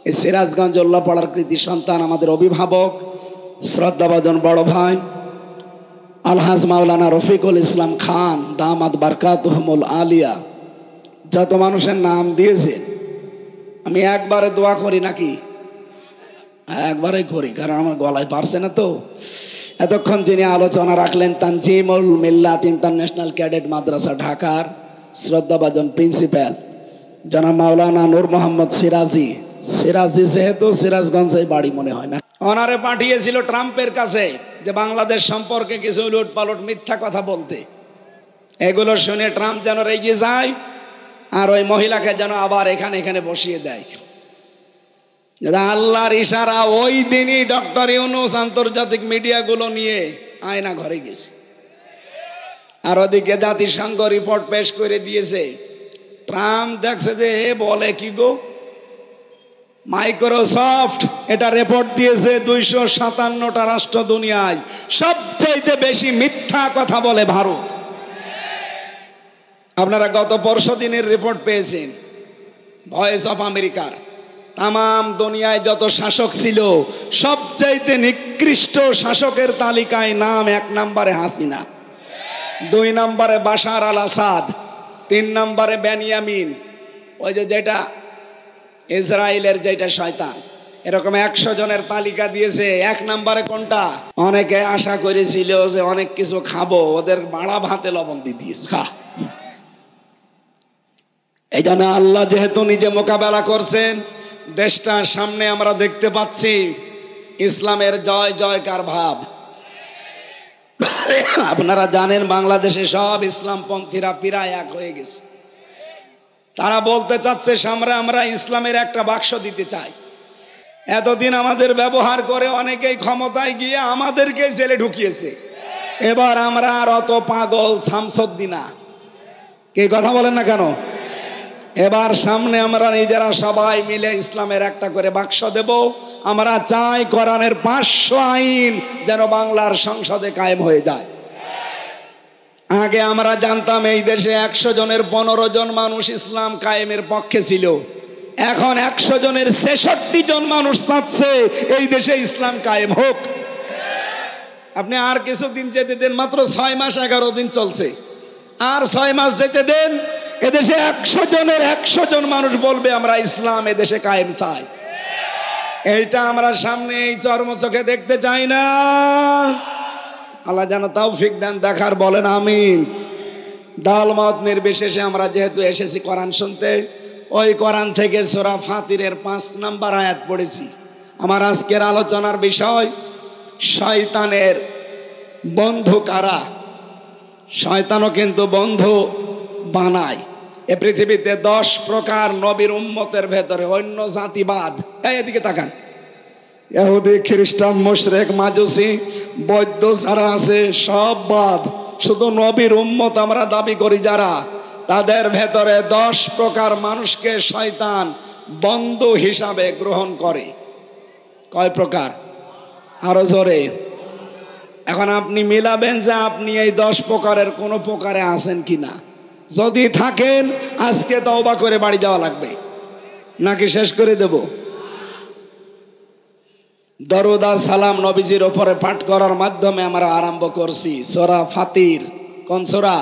[SPEAKER 1] এই সিরাজগঞ্জ উল্লাপাড়ার কৃতি সন্তান, আমাদের অভিভাবক শ্রদ্ধাভাজন বড় ভাই আলহাজ মাওলানা রফিকুল ইসলাম খান দামাত বারকাতুহুমুল আলিয়া, যত মানুষের নাম দিয়েছেন আমি একবারে দোয়া করি নাকি? একবারে করি, কারণ আমার গলায় পারছে না তো। এতক্ষণ যিনি আলোচনা রাখলেন তানজিমুল মিল্লাত ইন্টারন্যাশনাল ক্যাডেট মাদ্রাসা ঢাকার শ্রদ্ধাভাজন প্রিন্সিপাল জনাব মাওলানা নূর মোহাম্মদ সিরাজি, যেহেতু সিরাজগঞ্জে বাড়ি মনে হয় না, ওনারে পাঠিয়েছিল ট্রাম্পের কাছে যে বাংলাদেশ সম্পর্কে কিছু উলট পালট মিথ্যা কথা বলতে। এগুলো শুনে ট্রাম্প যেন রেগে যায় আর ওই মহিলাকে যেন আবার এখানে বসিয়ে দেয়। আল্লাহর ইশারা ওই দিনই ডক্টর ইউনূস আন্তর্জাতিক মিডিয়াগুলো নিয়ে আয়না ঘরে গেছে, আর ওদিকে জাতিসংঘ রিপোর্ট পেশ করে দিয়েছে। ট্রাম্প দেখছে যে এ বলে কি গো, মাইক্রোসফট এটা রিপোর্ট দিয়েছে 257টা রাষ্ট্র দুনিয়ায় সবচেয়ে বেশি মিথ্যা কথা বলে ভারত। আপনারা গত পরশু দিনের রিপোর্ট পেয়েছেন ভয়েস অফ আমেরিকার। তামাম দুনিয়ায় যত শাসক ছিল সবচাইতে নিকৃষ্ট শাসকের তালিকায় নাম 1 নম্বরে হাসিনা, 2 নম্বরে বাশার আল আসাদ, 3 নম্বরে বেনিয়ামিন, ওই যেটা ইসরায়েলের যেটা শয়তান। এরকম 100 জনের তালিকা দিয়েছে। 1 নম্বরে কোনটা? অনেকে আশা করেছিল যে অনেক কিছু খাবো, ওদের বাড়া ভাতে লবণ দিয়ে দিয়েছে খা। এই জন্য আল্লাহ যেহেতু নিজে মোকাবেলা করছেন, দেশটার সামনে আমরা দেখতে পাচ্ছি ইসলামের জয় জয়কার ভাব। আপনারা জানেন বাংলাদেশে সব ইসলামপন্থীরা প্রায় এক হয়ে গেছে। তারা বলতে চাচ্ছে সামনে আমরা ইসলামের একটা বাক্স দিতে চাই। এতদিন আমাদের ব্যবহার করে অনেকেই ক্ষমতায় গিয়ে আমাদেরকে জেলে ঢুকিয়েছে। এবার আমরা আর অত পাগল শামসুদ্দিন না, কে কথা বলেন না কেন? এবার সামনে আমরা নিজেরা সবাই মিলে ইসলামের একটা করে বাক্স দেব। আমরা চাই কোরআনের 500 আইন যেন বাংলার সংসদে কায়েম হয়ে যায়। আগে আমরা জানতাম এই দেশে 100 জনের 15 জন মানুষ ইসলাম কায়েমের পক্ষে ছিল। এখন 100 জনের 66 জন মানুষ চাচ্ছে এই দেশে ইসলাম কায়েম হোক। আপনি আর কিছুদিন যেতে দেন, মাত্র 6 মাস 11 দিন চলছে, আর 6 মাস যেতে দেন, এদেশে 100 জনের 100 জন মানুষ বলবে আমরা ইসলাম এদেশে কায়েম চাই। এইটা আমরা সামনে এই চর্ম চোখে দেখতে চাই না। আল্লাহ যেন তৌফিক দেন দেখার, বলেন আমিন। দল মত নির্বিশেষে আমরা যেহেতু এসেছি কোরআন শুনতে, ওই কোরআন থেকে সূরা ফাতিরের 5 নম্বর আয়াত পড়েছি। আমার আজকের আলোচনার বিষয় শয়তানের বন্ধু কারা। শয়তানও কিন্তু বন্ধু বানায়। এ পৃথিবীতে 10 প্রকার নবীর উম্মতের ভেতরে অন্য জাতিবাদ, এদিকে তাকান, ইহুদি খ্রিস্টান মুশরিক মাজুসি বৌদ্ধ যারা আছে সব বাদ, শুধু নবীর উম্মত আমরা দাবি করি যারা, তাদের ভেতরে 10 প্রকার মানুষকে শয়তান বন্ধু হিসাবে গ্রহণ করে। কয় প্রকার? আরো জোরে। এখন আপনি মিলাবেন যে আপনি এই 10 প্রকারের কোন প্রকারে আছেন কিনা। যদি থাকেন আজকে তওবা করে বাড়ি যাওয়া লাগবে, নাকি শেষ করে দেব? দরুদ আর সালাম নবীজির ওপরে পাঠ করার মাধ্যমে আমরা আরম্ভ করছি সূরা ফাতির। কোন সূরা?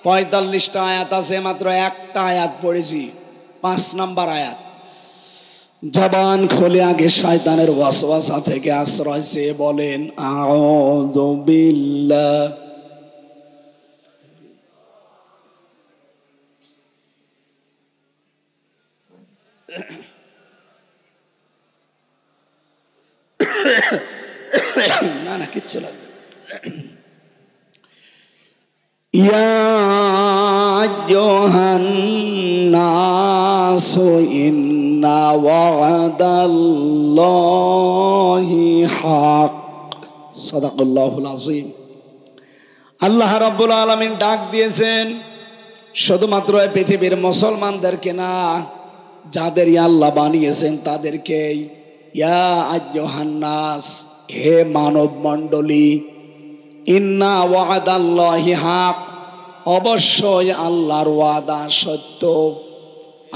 [SPEAKER 1] ৪৫টা আয়াত আছে, মাত্র একটা আয়াত পড়েছি, ৫ নাম্বার আয়াত। জবান খুলে আগে শয়তানের ওয়াসওয়াসা থেকে আশ্রয় চেয়ে বলেন আউযু বিল্লাহ। না না, কিচ্ছু লাগবে। ইয়া আইয়ুহান নাসু ইন্না ওয়া'দাল্লাহি হক। সাদাকাল্লাহুল আযীম। আল্লাহ রাব্বুল আলামিন ডাক দিয়েছেন শুধুমাত্র এই পৃথিবীর মুসলমানদেরকে না, যাদের আল্লাহ বানিয়েছেন তাদেরকেই। ইয়া আইয়ুহান নাস, হে মানব মণ্ডলী, ইন্না ওয়া'দাল্লাহি হক, অবশ্যই আল্লাহর ওয়াদা সত্য।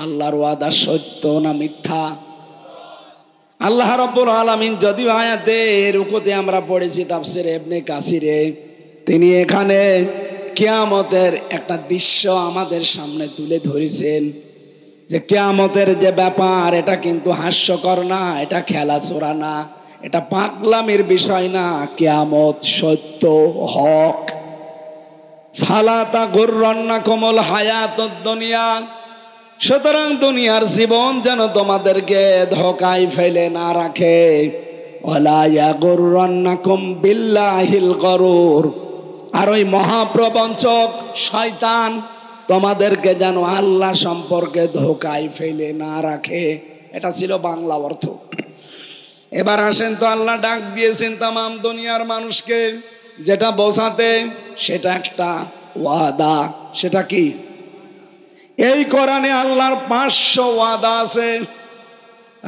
[SPEAKER 1] আল্লাহর ওয়াদা সত্য না মিথ্যা? আল্লাহ রাব্বুল আলামিন যদিও আয়াতে রুকুতে আমরা পড়েছি তাফসিরে ইবনে কাসিরে, তিনি এখানে কিয়ামতের একটা দৃশ্য আমাদের সামনে তুলে ধরেছেন যে কিয়ামতের যে ব্যাপার, এটা কিন্তু হাস্যকর না, এটা খেলাচোরা না, এটা পাগলামির বিষয় না। কিয়ামত সত্য, হক। ফালা তাগুররান্নাকুমুল হায়াতুদ দুনিয়া, সুতরাং দুনিয়ার জীবন যেন তোমাদেরকে ধোঁকায় ফেলে না রাখে। ওয়ালা ইয়াগুররান্নাকুম বিল্লাহিল গরুর, আর ওই মহাপ্রবঞ্চক শয়তান তোমাদেরকে যেন আল্লাহ সম্পর্কে ধোঁকায় ফেলে না রাখে। এটা ছিল বাংলা অর্থ। এবার আসেন তো, আল্লাহ ডাক দিয়েছেন তামাম দুনিয়ার মানুষকে, যেটা বোঝাতে সেটা একটা ওয়াদা। সেটা কি? এই কোরআনে আল্লাহর 500 ওয়াদা আছে।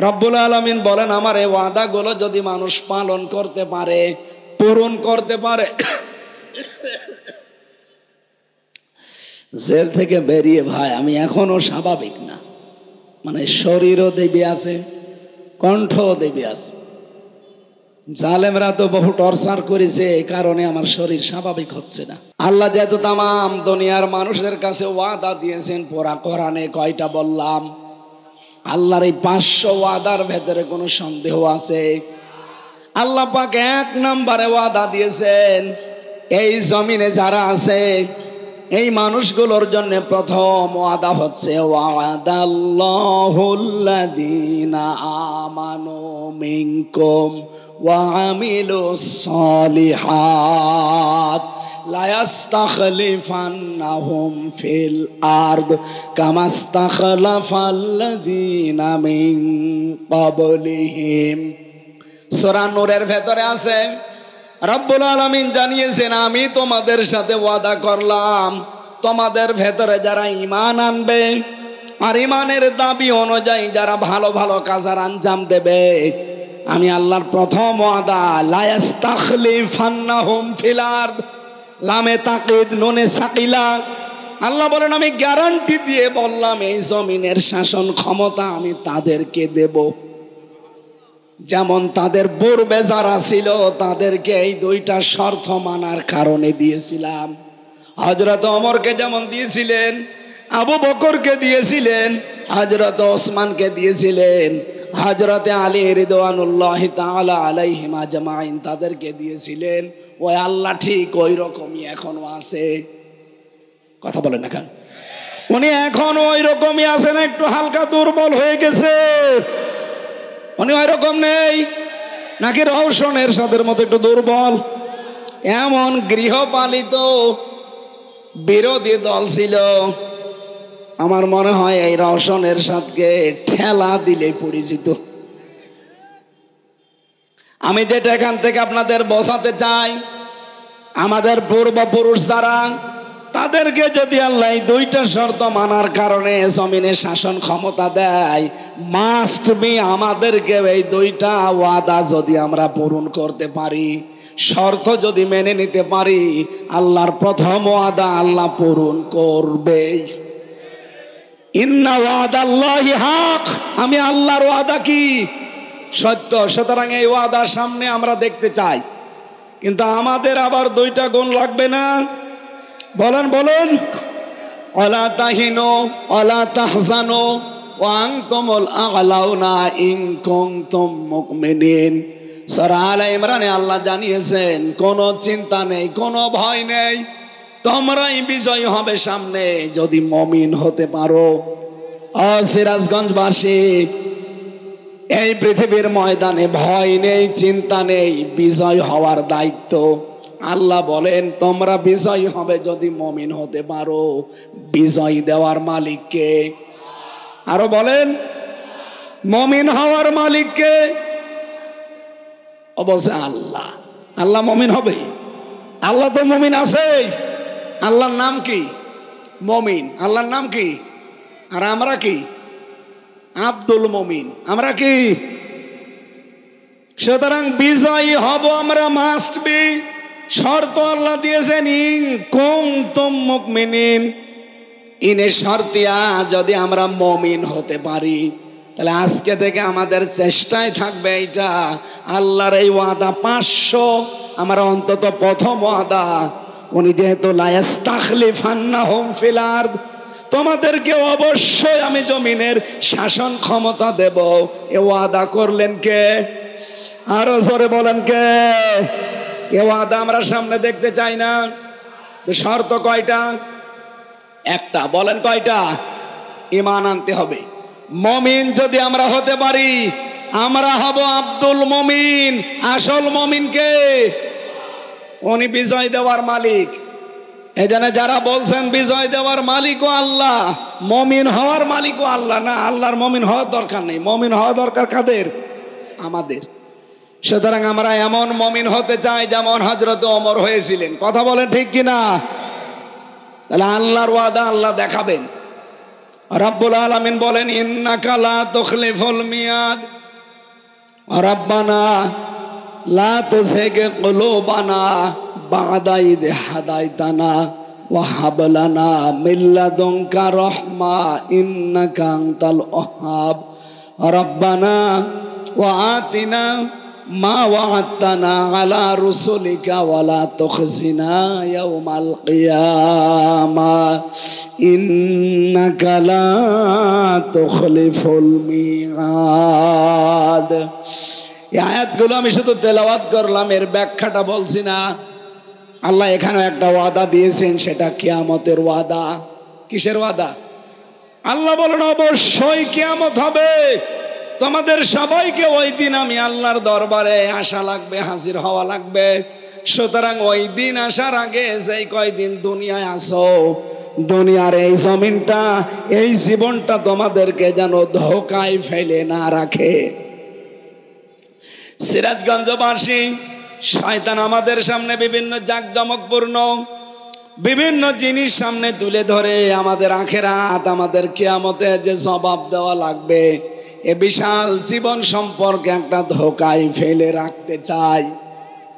[SPEAKER 1] রব্বুল আলামিন বলেন আমার এই ওয়াদাগুলো যদি মানুষ পালন করতে পারে, পূরণ করতে পারে, জেল থেকে বেরিয়ে ভাই আমি এখনো স্বাভাবিক না, মানে শরীরও দেবী আছে, কণ্ঠও দেবী আছে। জালেমরা তো বহু টর্চার করেছে, এই কারণে আমার শরীর স্বাভাবিক হচ্ছে না। আল্লাহ যেহেতু তামাম দুনিয়ার মানুষদের কাছে ওয়াদা দিয়েছেন, পুরা কোরআনে কয়টা বললাম? আল্লাহর এই 500 ওয়াদার ভেতরে কোনো সন্দেহ আছে? আল্লাহ পাক 1 নম্বরে ওয়াদা দিয়েছেন, এই জমিনে যারা আছে এই মানুষগুলোর জন্য প্রথম ওয়াদা হচ্ছে ওয়াদাল্লাহুল্লাযীনা আমানু মিনকুম ওয়া আমিলুস সালিহাত লা ইস্তাখলিফান্নাহুম ফিল আরদ কামা ইস্তাখলাফাল্লাযীনা মিন ক্বাবলিহিম। সূরা নূরের ভেতরে আছে, রব্বুল আলামিন জানিয়েছেন আমি তোমাদের সাথে ওয়াদা করলাম, তোমাদের ভেতরে যারা ঈমান আনবে আর ঈমানের দাবি অনুযায়ী যারা ভালো ভালো কাজের আঞ্জাম দেবে, আমি আল্লাহর প্রথম ওয়াদা লা ইস্তাখলিফান্নাহুম ফিল আরদ, লামে তাকিদ নুনে সাকিলা। আল্লাহ বলেন আমি গ্যারান্টি দিয়ে বললাম এই জমিনের শাসন ক্ষমতা আমি তাদেরকে দেব। যেমন তাদের পূর্বে যারা ছিল তাদেরকে এই 2টা শর্ত মানার কারণে দিয়েছিলাম। হযরত ওমরকে যেমন দিয়েছিলেন, আবু বকরকে দিয়েছিলেন, হযরত ওসমানকে দিয়েছিলেন, হযরত আলী রিদওয়ানুল্লাহি তাআলা আলাইহিম আজমাইন তাদেরকে দিয়েছিলেন। ওই আল্লাহ ঠিক ওই রকমই এখনো আছে। কথা বলেন না কেন? উনি এখনো ওই রকমই আছেন, একটু হালকা দুর্বল হয়ে গেছে। উনি ওই রকম নেই, নাকি রওশন এরশাদের মতো একটু দুর্বল? এমন গৃহপালিত বিরোধী দল ছিল, আমার মনে হয় এই রওশন এরশাদকে ঠেলা দিলেই পরিচিত। আমি যেটা এখান থেকে আপনাদের বোঝাতে চাই, আমাদের পূর্বপুরুষ যারা তাদেরকে যদি আল্লাহ এই দুইটা শর্ত মানার কারণে জমিনে শাসন ক্ষমতা দেয়, মাস্ট বি আমাদেরকে এই দুইটা ওয়াদা যদি আমরা পূরণ করতে পারি, শর্ত যদি মেনে নিতে পারি, আল্লাহর প্রথম ওয়াদা আল্লাহ পূরণ করবে। ইন্না ওয়াদাল্লাহি হক, আমি আল্লাহর ওয়াদা কি সত্য। সুতরাং এই ওয়াদার সামনে আমরা দেখতে চাই, কিন্তু আমাদের আবার দুইটা গুণ লাগবে না? বলেন বলেন। ওয়ালা তাহিনু ওয়ালা তাহজানু ওয়া আনতুমুল আ'লাউনা ইন কুনতুম মুমিনিন। সূরা আলে ইমরানে আল্লাহ জানিয়েছেন কোনো চিন্তা নেই, কোনো ভয় নেই, তোমরাই বিজয়ী হবে সামনে যদি মুমিন হতে পারো। ও সিরাজগঞ্জবাসী, এই পৃথিবীর ময়দানে ভয় নেই, চিন্তা নেই, বিজয় হওয়ার দায়িত্ব আল্লাহ বলেন তোমরা বিজয়ী হবে যদি মুমিন হতে পারো। বিজয় দেওয়ার মালিক কে? আরো বলেন, মুমিন হওয়ার মালিক কে? অবশ্যই আল্লাহ। আল্লাহ মুমিন হবে? আল্লাহ তো মুমিন আছে। আল্লাহর নাম কি? মুমিন। আল্লাহর নাম কি? আর আমরা কি? আব্দুল মুমিন। আমরা কি? সুতরাং বিজয়ী হব আমরা, মাস্ট বি। শর্ত আল্লাহ দিয়েছেন ইন কুনতুম মুমিনিন। ইনের শর্তিয়া যদি আমরা মুমিন হতে পারি, তাহলে আজকে থেকে আমাদের চেষ্টায় থাকবে এইটা, আল্লাহর এই ওয়াদা 500 আমরা অন্তত প্রথম ওয়াদা, উনি যেহেতু লা ইস্তাখলিফান্নাহুম ফিল আরদ, তোমাদেরকে অবশ্যই আমি জমিনের শাসন ক্ষমতা দেব, এ ওয়াদা করলেন কে? আরো জোরে বলেন কে? এ ওয়াদা আমরা সামনে দেখতে চাই না? শর্ত কয়টা? একটা। বলেন কয়টা? ঈমান আনতে হবে। মুমিন যদি আমরা হতে পারি, আমরা হব আব্দুল মুমিন। আসল মুমিন কে? উনি বিজয় দেওয়ার মালিক। এই জন্য যারা বলছেন বিজয় দেওয়ার মালিকও আল্লাহ, মুমিন হওয়ার মালিকও আল্লাহ, না, আল্লাহর মুমিন হওয়ার দরকার নেই। মুমিন হওয়া দরকার কাদের? আমাদের। সুতরাং আমরা এমন মুমিন হতে চাই যেমন হযরত ওমর হয়েছিলেন। কথা বলেন ঠিক কিনা? তাহলে আল্লাহর ওয়াদা আল্লাহ দেখাবেন। রব্বুল আলামিন বলেন ইন্নাকা লা তুখলিফুল মিয়াদ রাব্বানা লা তুযিগ কুলুবানা বা'দা ইয হাদাইতানা ওয়া হাব লানা মিন লাদুনকা রাহমা ইন্নাকা আনতাল ওয়াহ্হাব রাব্বানা ওয়া আতিনা মা ওয়া'আদতানা আলা রুসুলিকা ওয়া লা তুখজিনা ইয়াওমাল কিয়ামাহ ইন্নাকা লা তুখলিফুল মিয়াদ। এই আয়াতগুলো আমি শুধু তেলাওয়াত করলাম, এর ব্যাখ্যাটা বলছি না। আল্লাহ এখানে একটা ওয়াদা দিয়েছেন, সেটা কিয়ামতের ওয়াদা। কিসের ওয়াদা? আল্লাহ বলেন অবশ্যই কিয়ামত হবে, তোমাদের সবাইকে ওই দিন আমি আল্লাহর দরবারে আসা লাগবে, হাজির হওয়া লাগবে। সুতরাং ওই দিন আসার আগে যেই কয়দিন দুনিয়ায় আসো, দুনিয়ার এই জমিনটা, এই জীবনটা তোমাদেরকে যেন ধোকায় ফেলে না রাখে। সিরাজগঞ্জবাসী, শয়তান আমাদের সামনে বিভিন্ন জাঁকজমকপূর্ণ বিভিন্ন জিনিস সামনে তুলে ধরে আমাদের আখিরাত, আমাদের কিয়ামতে যে জবাব দেওয়া লাগবে, এ বিশাল জীবন সম্পর্কে একটা ধোকায় ফেলে রাখতে চাই।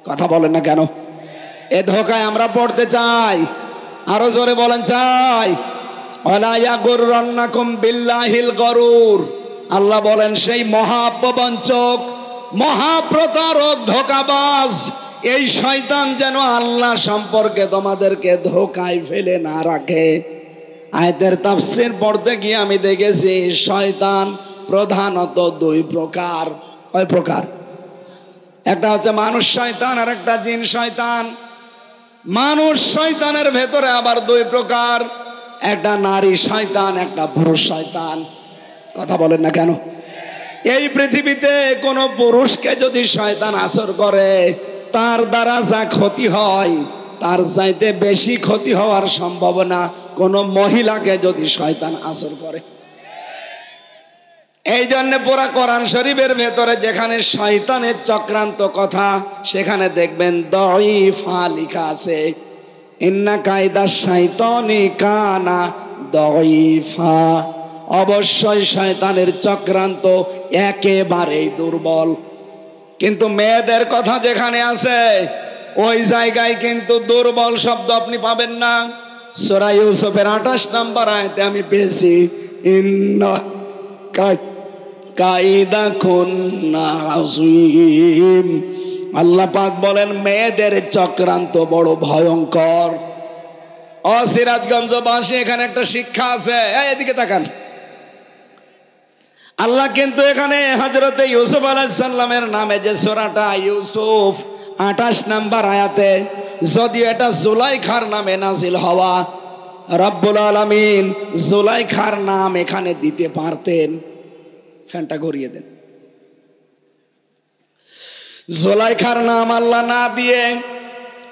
[SPEAKER 1] কথা বলেন না কেন? এ ধোকায় আমরা পড়তে চাই। আরো জোরে বলেন চাই। ওয়ালা ইয়াগুররান্নাকুম বিল্লাহিল গরুর। আল্লাহ বলেন সেই মহাপ্রবঞ্চক, মহাপ্রতারক, ধোঁকাবাজ এই শয়তান যেন আল্লাহ সম্পর্কে তোমাদেরকে ধোকায় ফেলে না রাখে। আয়াতের তাফসীর পড়তে গিয়ে আমি দেখেছি শয়তান প্রধানত দুই প্রকার। কয় প্রকার? একটা হচ্ছে মানুষ শয়তান, আর একটা জিন শয়তান। মানুষ শয়তানের ভেতরে আবার দুই প্রকার, একটা নারী শয়তান, একটা পুরুষ শয়তান। কথা বলেন না কেন? এই পৃথিবীতে কোনো পুরুষকে যদি শয়তান আসর করে, তার দ্বারা যা ক্ষতি হয় তার চাইতে বেশি ক্ষতি হওয়ার সম্ভাবনা কোনো মহিলাকে যদি শয়তান আসর করে। এই জন্য পুরা কোরআন শরীফের ভেতরে যেখানে শয়তানের চক্রান্ত কথা, সেখানে দেখবেন দঈফা লেখা আছে। ইন্না কায়দা শাইতানি কানা দাঈফা, অবশ্যই শয়তানের চক্রান্ত একেবারেই দুর্বল। কিন্তু মেয়েদের কথা যেখানে আছে ওই জায়গায় কিন্তু দুর্বল শব্দ আপনি পাবেন না। সূরা ইউসুফের 28 নম্বর আয়াতে আমি পেয়েছি ইন্না কায়দাকুন্না আযীম। আল্লাহ পাক বলেন মেয়েদের চক্রান্ত বড় ভয়ঙ্কর। ও সিরাজগঞ্জবাসী, এখানে একটা শিক্ষা আছে, এদিকে তাকান। আল্লাহ কিন্তু এখানে হযরতে ইউসুফ আলাইহিস সালামের নামে যে সূরাটা ইউসুফ 28 নম্বর আয়াতে, যদিও এটা জুলাইখার নামে নাজিল হওয়া, রব্বুল আলামিন জুলাইখার নাম এখানে দিতে পারতেন। ফ্যানটা ঘুরিয়ে দেন। জুলাইখার নাম আল্লাহ না দিয়ে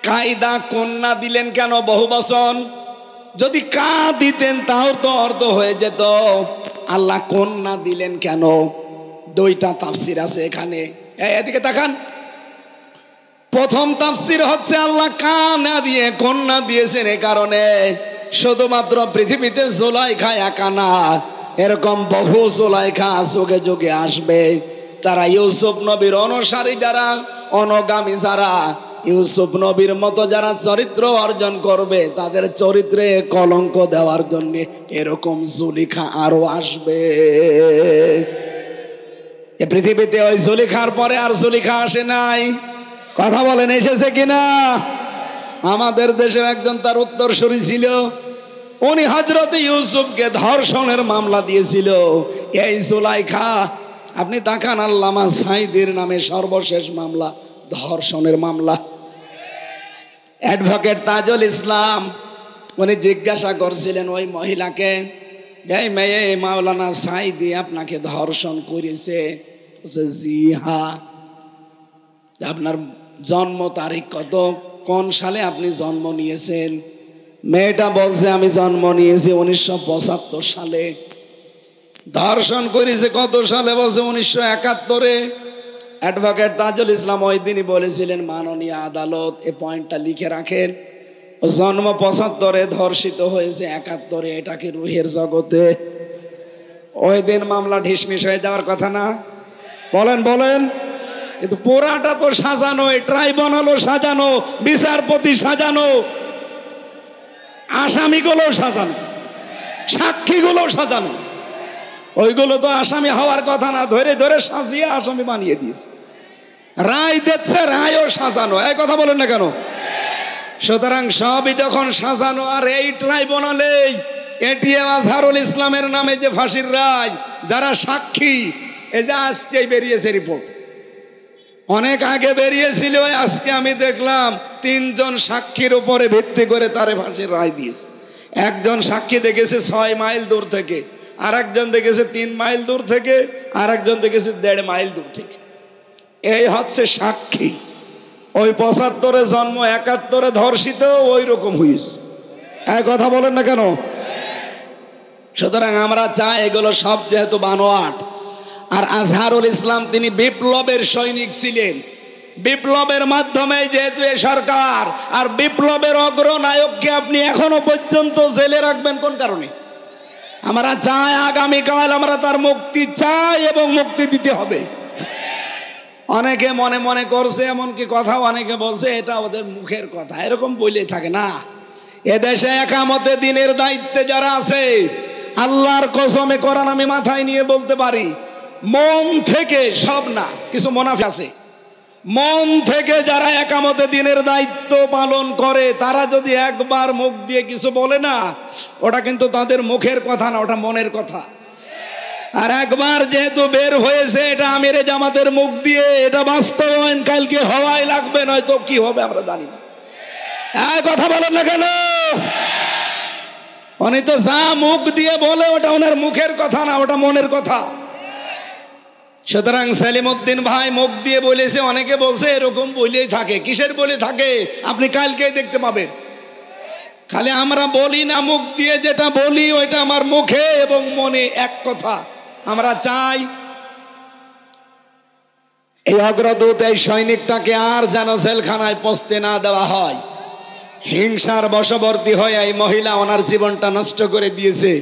[SPEAKER 1] কায়দা কন্যা দিলেন কেন বহুবচন? যদি কা দিতেন তাও তো অর্থ হয়ে যেত। আল্লাহ কন্যা দিলেন কেন? দুইটা তাফসির আছে এখানে, এদিকে তাকান। প্রথম তাফসির হচ্ছে আল্লাহ কা না দিয়ে কন্যা দিয়েছেন এ কারণে শুধুমাত্র পৃথিবীতে জুলাইখা একা না, এরকম বহু জুলাইখা যুগে যুগে আসবে। তারা ইউসুফ নবীর অনুসারী যারা, অনুগামী যারা, ইউসুফ নবীর মতো যারা চরিত্র অর্জন করবে, তাদের চরিত্রে কলঙ্ক দেওয়ার জন্য এরকম জুলিখা আরো আসবে। এ পৃথিবীতে ওই জুলিখার পরে আর জুলিখা আসে নাই। কথা বলেন, এসেছে কিনা? আমাদের দেশে একজন তার উত্তরসূরি ছিল, উনি হযরত ইউসুফকে ধর্ষণের মামলা দিয়েছিল। এই জুলাইখা, আপনি তাকান আল্লামা সাঈদীর নামে সর্বশেষ মামলা ধর্ষণের মামলা। অ্যাডভোকেট তাজুল ইসলাম উনি জিজ্ঞাসা করছিলেন ওই মহিলাকে, এই মেয়ে মাওলানা সাঈদী আপনাকে ধর্ষণ করেছে? জি হ্যাঁ। আপনার জন্ম তারিখ কত, কোন সালে আপনি জন্ম নিয়েছেন? মেয়েটা বলছে আমি জন্ম নিয়েছি 1975 সালে। ধর্ষণ করেছে কত সালে? বলছে 1971-এ। অ্যাডভোকেট তাজুল ইসলাম ওই দিনই বলেছিলেন, মাননীয় আদালত এই পয়েন্টটা লিখে রাখেন, জন্ম 75-এ, ধর্ষিত হয়েছে 71-এ, এটা কি রুহের জগতে? ওই দিন মামলা ঢিসমিস হয়ে যাওয়ার কথা না? বলেন বলেন। কিন্তু পুরাটা তো সাজানো, ট্রাইব্যুনালও সাজানো, বিচারপতি সাজানো, আসামিগুলো সাজানো, সাক্ষীগুলো সাজানো। ওইগুলো তো আসামি হওয়ার কথা না, ধরে ধরে সাজিয়ে আসামি বানিয়ে দিয়েছে। রায় দিচ্ছে, রায়ও সাজানো। এই কথা বলেন না কেন? সুতরাং সবই যখন সাজানো, আর এই ট্রাইব্যুনালে এটিএম আজহারুল ইসলামের নামে যে ফাঁসির রায়, যারা সাক্ষী, এই যে আজকে বেরিয়েছে রিপোর্ট, অনেক আগে বেরিয়েছিল, আজকে আমি দেখলাম 3 জন সাক্ষীর উপরে ভিত্তি করে তারে ফাঁসির রায় দিয়েছে। একজন সাক্ষী দেখেছে 6 মাইল দূর থেকে, আর একজন দেখেছে 3 মাইল দূর থেকে, আর একজন দেখেছে 1.5 মাইল দূর থেকে। এই হচ্ছে সাক্ষী। ওই 75-এ জন্ম, 71-এ ধর্ষিত, ওই রকম হয়েছে। এক কথা বলেন না কেন? সুতরাং আমরা চাই এগুলো সব যেহেতু বানোয়াট। আর আজহারুল ইসলাম তিনি বিপ্লবের সৈনিক ছিলেন, বিপ্লবের মাধ্যমে যেহেতু এ সরকার, আর বিপ্লবের অগ্রনায়ককে আপনি এখনো পর্যন্ত জেলে রাখবেন কোন কারণে? আমরা চাই আগামীকাল আমরা তার মুক্তি চাই, এবং মুক্তি দিতে হবে। অনেকে মনে মনে করছে, এমনকি কথা অনেকে বলছে এটা ওদের মুখের কথা, এরকম বলেই থাকে না। এদেশে একামতে দিনের দায়িত্বে যারা আছে, আল্লাহর কসমে কোরআন আমি মাথায় নিয়ে বলতে পারি, মন থেকে, সব না, কিছু মুনাফিক আছে, মন থেকে যারা একামতে দিনের দায়িত্ব পালন করে, তারা যদি একবার মুখ দিয়ে কিছু বলে না, ওটা কিন্তু তাদের মুখের কথা না, ওটা মনের কথা। আর একবার যেহেতু বের হয়েছে, এটা আমিরে জামাতের মুখ দিয়ে, এটা বাস্তবায়ন কালকে হওয়াই লাগবে, নয়তো কি হবে আমরা জানি না। এই কথা বলেন না কেন? উনি তো যা মুখ দিয়ে বলে ওটা ওনার মুখের কথা না, ওটা মনের কথা। সুতরাং সেলিমউদ্দিন ভাই মুখ দিয়ে বলেছে, অনেকে বলছে এরকম বলেই থাকে। কিসের বলে থাকে আপনি কালকেই দেখতে পাবেন। খালি আমরা বলি না, মুখ দিয়ে যেটা বলি ওইটা আমার মুখে এবং মনে এক কথা। আমরা চাই এই অগ্রদূত, এই সৈনিকটাকে আর যেন জেলখানায় পৌঁছতে না দেওয়া হয়। হিংসার বশবর্তী হয়ে এই মহিলা ওনার জীবনটা নষ্ট করে দিয়েছে।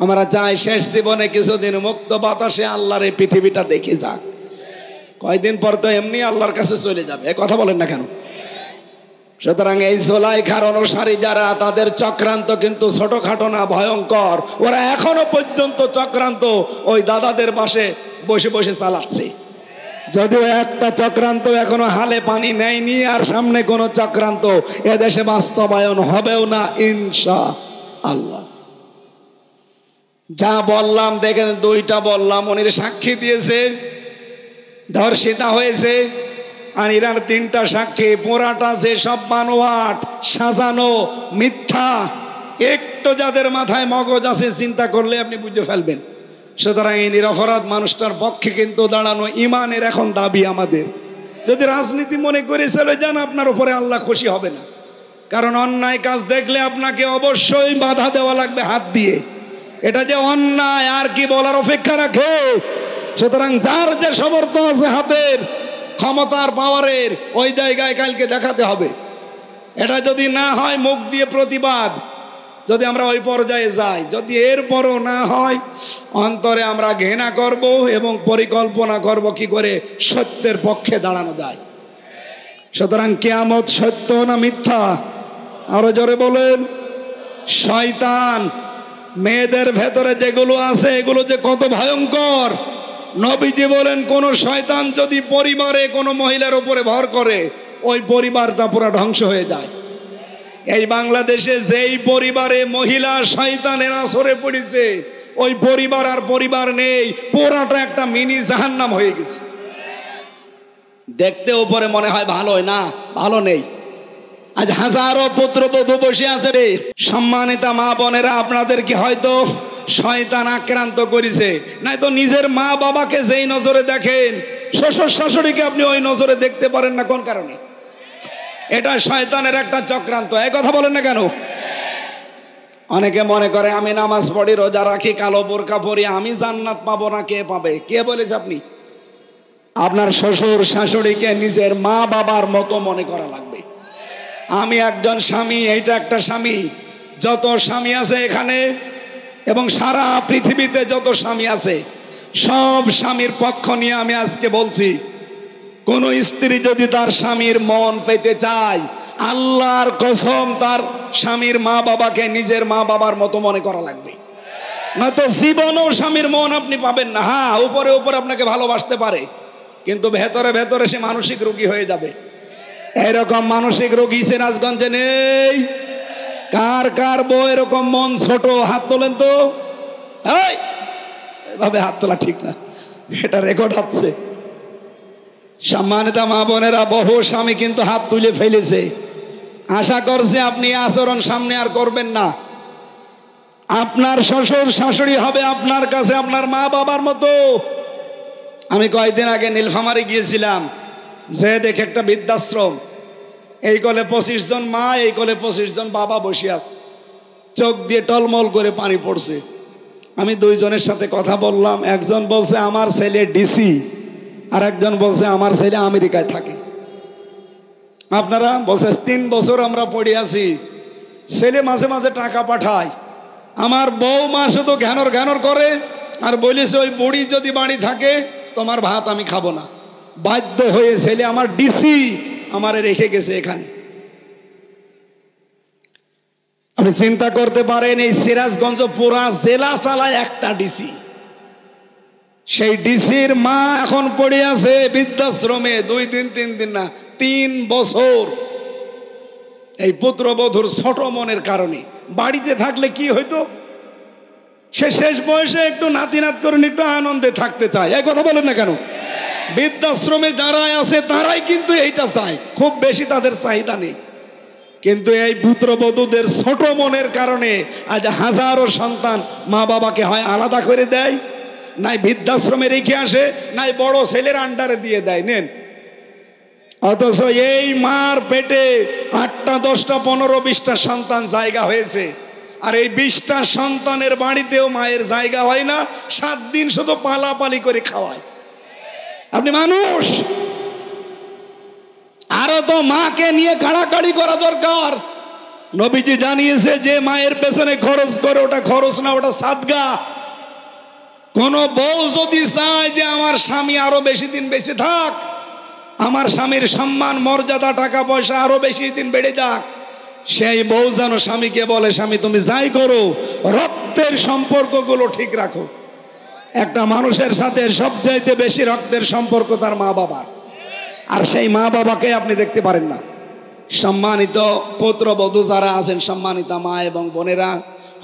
[SPEAKER 1] আমরা চাই শেষ জীবনে কিছুদিন মুক্ত বাতাসে আল্লাহর এই পৃথিবীটা দেখে যাক। কয়দিন পর তো এমনি আল্লাহর কাছে চলে যাবে, এ কথা বলেন না কেন? সুতরাং এই জুলাইখার অনুসারী যারা, তাদের চক্রান্ত কিন্তু ছোটখাটো না, ভয়ঙ্কর। ওরা এখনো পর্যন্ত চক্রান্ত ওই দাদাদের পাশে বসে বসে চালাচ্ছে। যদিও একটা চক্রান্ত এখনো হালে পানি নেয়নি, আর সামনে কোনো চক্রান্ত এদেশে বাস্তবায়ন হবেও না ইনশাআল্লাহ। যা বললাম দেখেন, দুইটা বললাম, উনি সাক্ষী দিয়েছে, ধর্ষিতা হয়েছে। আর ইরার তিনটা সাক্ষী, পোড়াটা যে সব বানোয়াট, সাজানো, মিথ্যা। একটু যাদের মাথায় মগজ আছে চিন্তা করলে আপনি বুঝে ফেলবেন। সুতরাং এই নিরপরাধ মানুষটার পক্ষে কিন্তু দাঁড়ানো ইমানের এখন দাবি আমাদের। যদি রাজনীতি মনে করে চলে যান, আপনার উপরে আল্লাহ খুশি হবে না। কারণ অন্যায় কাজ দেখলে আপনাকে অবশ্যই বাধা দেওয়া লাগবে হাত দিয়ে। এটা যে অন্যায় আর কি বলার অপেক্ষা রাখে? সুতরাং যার যে সমর্থ আছে হাতের, ক্ষমতার, পাওয়ারের, ওই জায়গায় কালকে দেখাতে হবে। এটা যদি না হয় মুখ দিয়ে প্রতিবাদ, যদি আমরা ওই পর্যায়ে যাই, যদি এরপরও না হয়, অন্তরে আমরা ঘৃণা করব এবং পরিকল্পনা করব কি করে সত্যের পক্ষে দাঁড়ানো যায়। সুতরাং কিয়ামত সত্য না মিথ্যা? আরো জোরে বলেন। শয়তান মেয়েদের ভেতরে যেগুলো আছে, এগুলো যে কত ভয়ঙ্কর। নবীজি বলেন, কোন শয়তান যদি পরিবারে কোনো মহিলার উপরে ভর করে, ওই পরিবারটা পুরো ধ্বংস হয়ে যায়। এই বাংলাদেশে যেই পরিবারে মহিলা শয়তানের আসরে পড়েছে, ওই পরিবার আর পরিবার নেই, পুরাটা একটা মিনি জাহান্নাম হয়ে গেছে। দেখতে উপরে মনে হয় ভালো, না, ভালো নেই। আজ হাজারো পুত্রবধূ বসে আছে রে। সম্মানিতা মা বোনেরা, আপনাদের কি হয়তো শয়তান আক্রান্ত করেছে? নাই তো নিজের মা বাবাকে যেই নজরে দেখেন, শ্বশুর শাশুড়িকে আপনি ওই নজরে দেখতে পারেন না। কোন কারণে? এটা শয়তানের একটা চক্রান্ত। এই কথা বলেন না কেন? অনেকে মনে করে আমি নামাজ পড়ি, রোজা রাখি, কালো বোরকা পরি, আমি জান্নাত পাবো না। কে পাবে? কে বলেছে আপনি? আপনার শ্বশুর শাশুড়িকে নিজের মা বাবার মতো মনে করা লাগবে। আমি একজন স্বামী, এইটা একটা স্বামী। যত স্বামী আছে এখানে এবং সারা পৃথিবীতে যত স্বামী আছে, সব স্বামীর পক্ষ নিয়ে আমি আজকে বলছি, কোন স্ত্রী যদি তার স্বামীর মন পেতে চায়, আল্লাহর কসম তার স্বামীর মা বাবাকে নিজের মা বাবার মতো মনে করা লাগবে। নয়তো জীবনও স্বামীর মন আপনি পাবেন না। হ্যাঁ, উপরে উপরে আপনাকে ভালোবাসতে পারে, কিন্তু ভেতরে ভেতরে সে মানসিক রোগী হয়ে যাবে। এরকম মানসিক রোগী সিরাজগঞ্জে নেই? কার কার বউ এরকম মন ছোট? হাত তোলেন তো। এভাবে হাত তোলা ঠিক না, এটা রেকর্ড হচ্ছে। সম্মানিত মা বোনেরা, বহু স্বামী কিন্তু হাত তুলে ফেলেছে। আশা করছে আপনি আচরণ সামনে আর করবেন না। আপনার শ্বশুর শাশুড়ি হবে আপনার কাছে আপনার মা বাবার মতো। আমি কয়েকদিন আগে নীলফামারী গিয়েছিলাম, যে দেখে একটা বৃদ্ধাশ্রম। এই কোলে 25 জন মা, এই কোলে 25 জন বাবা বসে আছে। চোখ দিয়ে টলমল করে পানি পড়ছে। আমি দুইজনের সাথে কথা বললাম। একজন বলছে আমার ছেলে ডিসি, আর একজন বলছে আমার ছেলে আমেরিকায় থাকে। আপনারা বলছে 3 বছর আমরা পড়ে আছি, ছেলে মাঝে মাঝে টাকা পাঠায়, আমার বউ মা শুধু ঘ্যানর ঘ্যানর করে আর বলেছে ওই বুড়ি যদি বাড়ি থাকে তোমার ভাত আমি খাবো না। বাধ্য হয়ে ছেলে আমার ডিসি আমারে রেখে গেছে এখানে। আপনি চিন্তা করতে পারেন, এই সিরাজগঞ্জ পুরা জেলা চালায় একটা ডিসি। সেই ডিসির মা এখন পড়ে আছে বৃদ্ধাশ্রমে 2 দিন 3 দিন না 3 বছর। এই পুত্রবধূর ছোট মনের কারণে। বাড়িতে থাকলে কি হইতো? সে শেষ বয়সে একটু নাতি নাত করে একটু আনন্দে থাকতে চায়। এই কথা বলেন না কেন? বৃদ্ধাশ্রমে যারা আছে তারাই কিন্তু এইটা চায়, খুব বেশি তাদের চাহিদা নেই। কিন্তু এই পুত্রবধূদের ছোট মনের কারণে আজ হাজারো সন্তান মা বাবাকে হয় আলাদা করে দেয়, নাই বৃদ্ধাশ্রমে রেখে আসে, নাই বড় ছেলের আন্ডারে দিয়ে দেয় নেন। অথচ এই মার পেটে 8টা 10টা 15 20টা সন্তান জায়গা হয়েছে, আর এই 20টা সন্তানের বাড়িতেও মায়ের জায়গা হয় না। 7 দিন শুধু পালাপালি করে খাওয়ায়। আপনি মানুষ। আরো আগে তো মাকে নিয়ে কাড়াকাড়ি করা দরকার। নবীজি জানিয়েছে যে মায়ের পেছনে খরচ করে ওটা খরচ না, ওটা সাদগা। কোন বউ যদি চায় যে আমার স্বামী আরো বেশি দিন বেঁচে থাক, আমার স্বামীর সম্মান মর্যাদা টাকা পয়সা আরো বেশি দিন বেড়ে যাক, সেই বউ যেন স্বামীকে বলে, স্বামী তুমি যাই করো রক্তের সম্পর্কগুলো ঠিক রাখো। একটা মানুষের সাথে সবচাইতে বেশি রক্তের সম্পর্ক তার মা বাবার, আর সেই মা বাবাকে আপনি দেখতে পারেন না। সম্মানিত পুত্রবধূ যারা আছেন, সম্মানিতা মা এবং বোনেরা,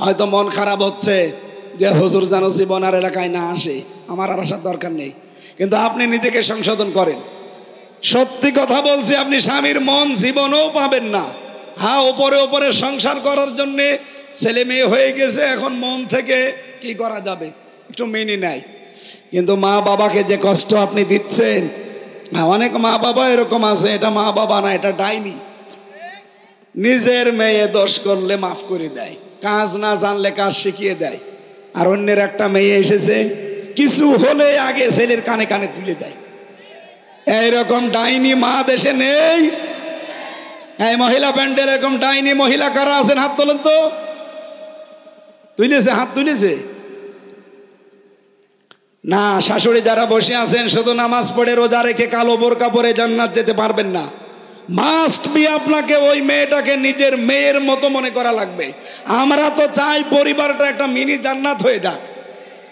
[SPEAKER 1] হয়তো মন খারাপ হচ্ছে যে হুজুর যেন জীবনার এলাকায় না আসে, আমার আর আসার দরকার নেই, কিন্তু আপনি নিজেকে সংশোধন করেন। সত্যি কথা বলছি, আপনি স্বামীর মন জীবনেও পাবেন না। হ্যাঁ, ওপরে ওপরে সংসার করার জন্যে ছেলে মেয়ে হয়ে গেছে, এখন মন থেকে কি করা যাবে একটু মেনে নেয়, কিন্তু মা বাবাকে যে কষ্ট আপনি দিচ্ছেন, অনেক মা বাবা এরকম আছে, এটা মা বাবা না, এটা ডাইনি। নিজের মেয়ে দোষ করলে মাফ করে দেয়, কাজ না জানলে কাজ শিখিয়ে দেয়, আর অন্যের একটা মেয়ে এসেছে কিছু হলে আগে ছেলের কানে কানে তুলে দেয়। এইরকম ডাইনি মা দেশে নেই? এই মহিলা প্যান্ডেল এরকম ডাইনি মহিলা কারা আছেন? হাত তোলেন তো। তুলেছে, হাত তুলেছে না? শাশুড়ি যারা বসে আছেন, শুধু নামাজ পড়ে রোজা রেখে কালো বোরকা পরে জান্নাত যেতে পারবেন না। মাস্ট বি আপনাকে ওই মেয়েটাকে নিজের মেয়ের মতো মনে করা লাগবে। আমরা তো চাই পরিবারটা একটা মিনি জান্নাত হয়ে যাক,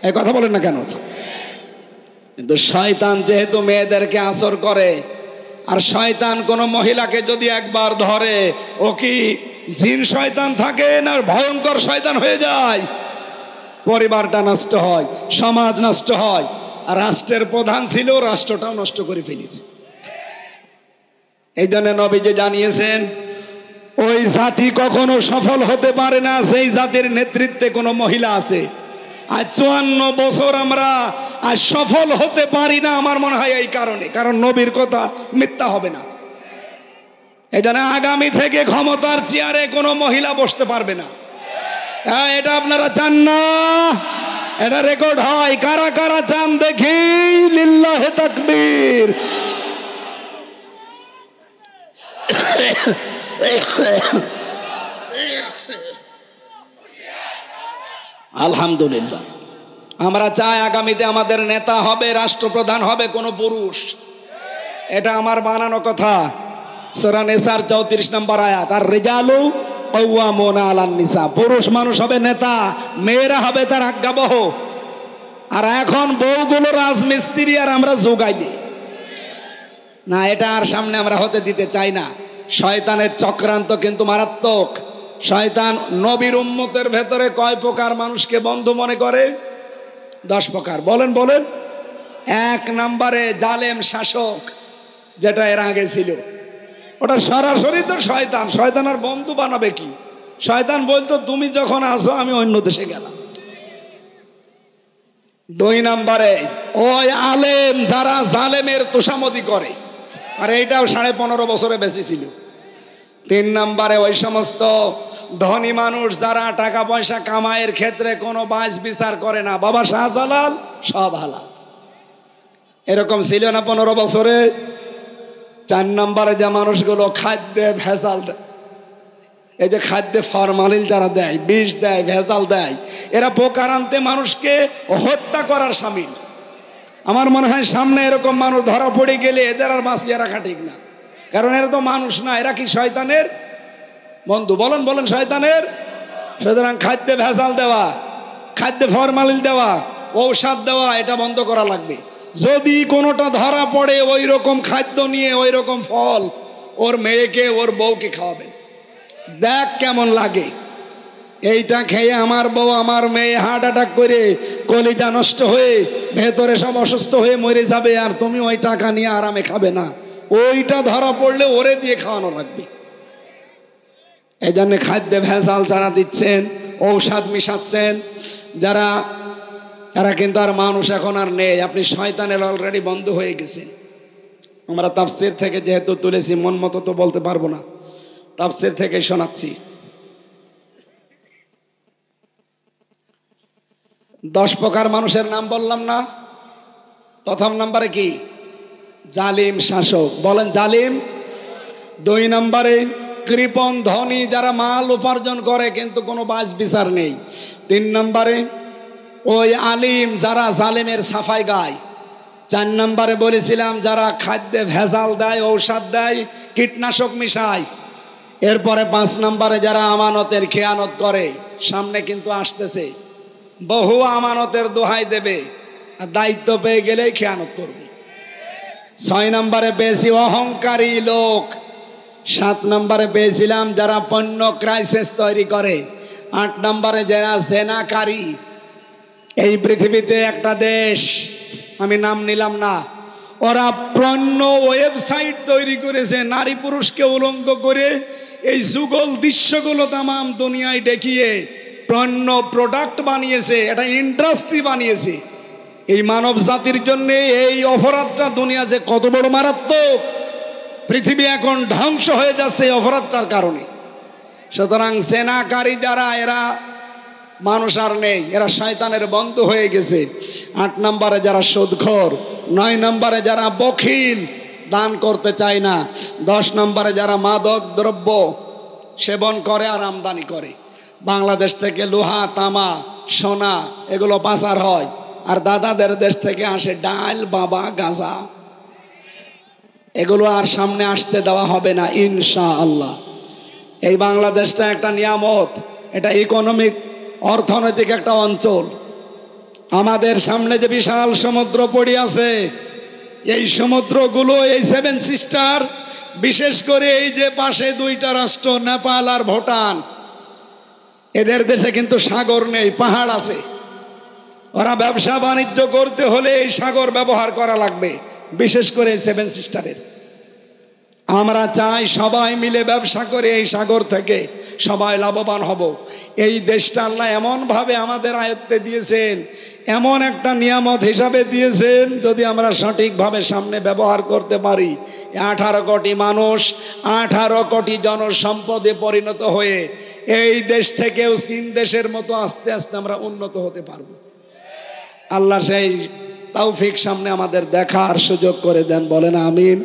[SPEAKER 1] এই কথা বলেন না কেন? কিন্তু শয়তান যেহেতু মেয়েদেরকে আসর করে, আর শয়তান কোনো মহিলাকে যদি একবার ধরে, ও কি জিন শয়তান থাকে না ভয়ঙ্কর শয়তান হয়ে যায়? পরিবারটা নষ্ট হয়, সমাজ নষ্ট হয়, আর রাষ্ট্রের প্রধান ছিল, রাষ্ট্রটাও নষ্ট করে ফেলেছে। এই জন্য নবীজি জানিয়েছেন, ওই জাতি কখনো সফল হতে পারে না সেই জাতির নেতৃত্বে কোনো মহিলা আছে। আজ 54 বছর আমরা আজ সফল হতে পারি না, আমার মনে হয় এই কারণে, কারণ নবীর কথা মিথ্যা হবে না। এই জন্য আগামী থেকে ক্ষমতার চেয়ারে কোনো মহিলা বসতে পারবে না। হ্যাঁ, এটা আপনারা চান না? এটা রেকর্ড হয়, কারা কারা চান দেখি, লিল্লাহে তাকবীর। আলহামদুলিল্লাহ, আমরা চাই আগামীতে আমাদের নেতা হবে, রাষ্ট্রপ্রধান হবে কোনো পুরুষ। এটা আমার বানানো কথা, সূরা নিসার 34 নম্বর আয়াত। আর রিজালু কাওয়ামুনা আলান নিসা, পুরুষ মানুষ হবে নেতা, মেয়েরা হবে তার আজ্ঞাবহ। আর এখন বউগুলো রাজমিস্ত্রি, আর আমরা যোগাইলি না, এটা আর সামনে আমরা হতে দিতে চাই না। শয়তানের চক্রান্ত কিন্তু মারাত্মক। শয়তান নবীর উম্মতের ভেতরে কয় প্রকার মানুষকে বন্ধু মনে করে? 10 প্রকার। বলেন বলেন। 1 নম্বরে জালেম শাসক, যেটা এর আগে ছিল, ওটা সরাসরি তো শয়তান। শয়তান আর বন্ধু বানাবে কি? শয়তান বলতো তুমি যখন আসো আমি অন্য দেশে গেলাম। 2 নম্বরে ওই আলেম যারা জালেমের তোষামদি করে, আর এইটাও 15.5 বছরে বেশি ছিল। 3 নম্বরে ওই সমস্ত ধনী মানুষ যারা টাকা পয়সা কামাইয়ের ক্ষেত্রে কোনো বাছ বিচার করে না, বাবা শাহজালাল সব হালাল, এরকম ছিল না 15 বছরে। 4 নম্বরে যে মানুষগুলো খাদ্যে ভেজাল দেয়, এই যে খাদ্যে ফরমালিন যারা দেয়, বিষ দেয়, ভেজাল দেয়, এরা পোকার আনতে মানুষকে হত্যা করার শামিল। আমার মনে হয় সামনে এরকম মানুষ ধরা পড়ে গেলে এদের আর বাঁচিয়ে রাখা ঠিক না, কারণ এরা তো মানুষ না, এরা কি শয়তানের বন্ধু? বলেন বলেন, শয়তানের। সুতরাং খাদ্যে ভেজাল দেওয়া, খাদ্যে ফরমালিন দেওয়া, ঔষধ দেওয়া, এটা বন্ধ করা লাগবে। যদি কোনোটা ধরা পড়ে ওই রকম খাদ্য নিয়ে, ওই রকম ফল, ওর মেয়েকে ওর বউকে খাওয়াবেন, দেখ কেমন লাগে। এইটা খেয়ে আমার বউ আমার মেয়ে হার্ট অ্যাটাক করে কলিজা নষ্ট হয়ে ভেতরে সব অসুস্থ হয়ে মরে যাবে, আর তুমি ওই টাকা নিয়ে আরামে খাবে না। ওইটা ধরা পড়লে ওরে দিয়ে খাওয়ানো লাগবে। এই জন্য খাদ্যে ভেজাল যারা দিচ্ছেন, ঔষধ মিশাচ্ছেন যারা, তারা কিন্তু আর মানুষ এখন আর নেই। আপনি শয়তানের অলরেডি বন্ধ হয়ে গেছেন। আমরা তাফসীর থেকে যেহেতু তুলেছি, মন মতো তো বলতে পারবো না, তাফসীর থেকে শোনাচ্ছি। 10 প্রকার মানুষের নাম বললাম না? প্রথম নম্বরে কি? জালিম শাসক। বলেন জালিম। 2 নম্বরে কৃপণ ধনী, যারা মাল উপার্জন করে কিন্তু কোনো বাজ বিচার নেই। 3 নম্বরে ওই আলিম, যারা জালেমের সাফাই গায়। 4 নম্বরে বলেছিলাম যারা খাদ্যে ভেজাল দেয়, ঔষধ দেয়, কীটনাশক মিশায়। এরপরে 5 নম্বরে যারা আমানতের খেয়ানত করে। সামনে কিন্তু আসতেছে, বহু আমানতের দোহাই দেবে, আর দায়িত্ব পেয়ে গেলেই খেয়ানত করবে। 6 নম্বরে পেয়েছি অহংকারী লোক। 7 নম্বরে পেয়েছিলাম যারা পণ্য ক্রাইসিস তৈরি করে। 8 নম্বরে যারা জেনাকারী। এই পৃথিবীতে একটা দেশ, আমি নাম নিলাম না, ওরা পণ্য ওয়েবসাইট তৈরি করেছে, নারী পুরুষকে উলঙ্গ করে এই যুগল দৃশ্যগুলো তামাম দুনিয়ায় দেখিয়ে পণ্য প্রোডাক্ট বানিয়েছে, এটা ইন্ডাস্ট্রি বানিয়েছে। এই মানব জাতির জন্য এই অপরাধটা দুনিয়া যে কত বড় মারাত্মক, পৃথিবী এখন ধ্বংস হয়ে যাচ্ছে এই অপরাধটার কারণে। সুতরাং জেনাকারী যারা, এরা মানুষ আর নেই, এরা শয়তানের বন্ধু হয়ে গেছে। 8 নম্বরে যারা সুদখোর। 9 নম্বরে যারা বখিল, দান করতে চায় না। 10 নম্বরে যারা মাদক দ্রব্য সেবন করে আর আমদানি করে। বাংলাদেশ থেকে লোহা, তামা, সোনা এগুলো পাচার হয়, আর দাদাদের দেশ থেকে আসে ডাল, বাবা, গাঁজা। এগুলো আর সামনে আসতে দেওয়া হবে না ইনশাআল্লাহ। এই বাংলাদেশটা একটা নিয়ামত, এটা ইকোনমিক অর্থনৈতিক একটা অঞ্চল। আমাদের সামনে যে বিশাল সমুদ্র পড়ে আছে, এই সমুদ্রগুলো, এই 7 সিস্টার, বিশেষ করে এই যে পাশে 2টা রাষ্ট্র নেপাল আর ভুটান, এদের দেশে কিন্তু সাগর নেই, পাহাড় আছে। ওরা ব্যবসা বাণিজ্য করতে হলে এই সাগর ব্যবহার করা লাগবে, বিশেষ করে 7 সিস্টারের। আমরা চাই সবাই মিলে ব্যবসা করে এই সাগর থেকে সবাই লাভবান হব। এই দেশটা আল্লাহ এমনভাবে আমাদের আয়ত্তে দিয়েছেন, এমন একটা নিয়ামত হিসাবে দিয়েছেন, যদি আমরা সঠিকভাবে সামনে ব্যবহার করতে পারি, 18 কোটি মানুষ 18 কোটি জনসম্পদে পরিণত হয়ে এই দেশ থেকেও চীন দেশের মতো আস্তে আস্তে আমরা উন্নত হতে পারব। আল্লাহ সেই তৌফিক সামনে আমাদের দেখার সুযোগ করে দেন, বলেন আমিন।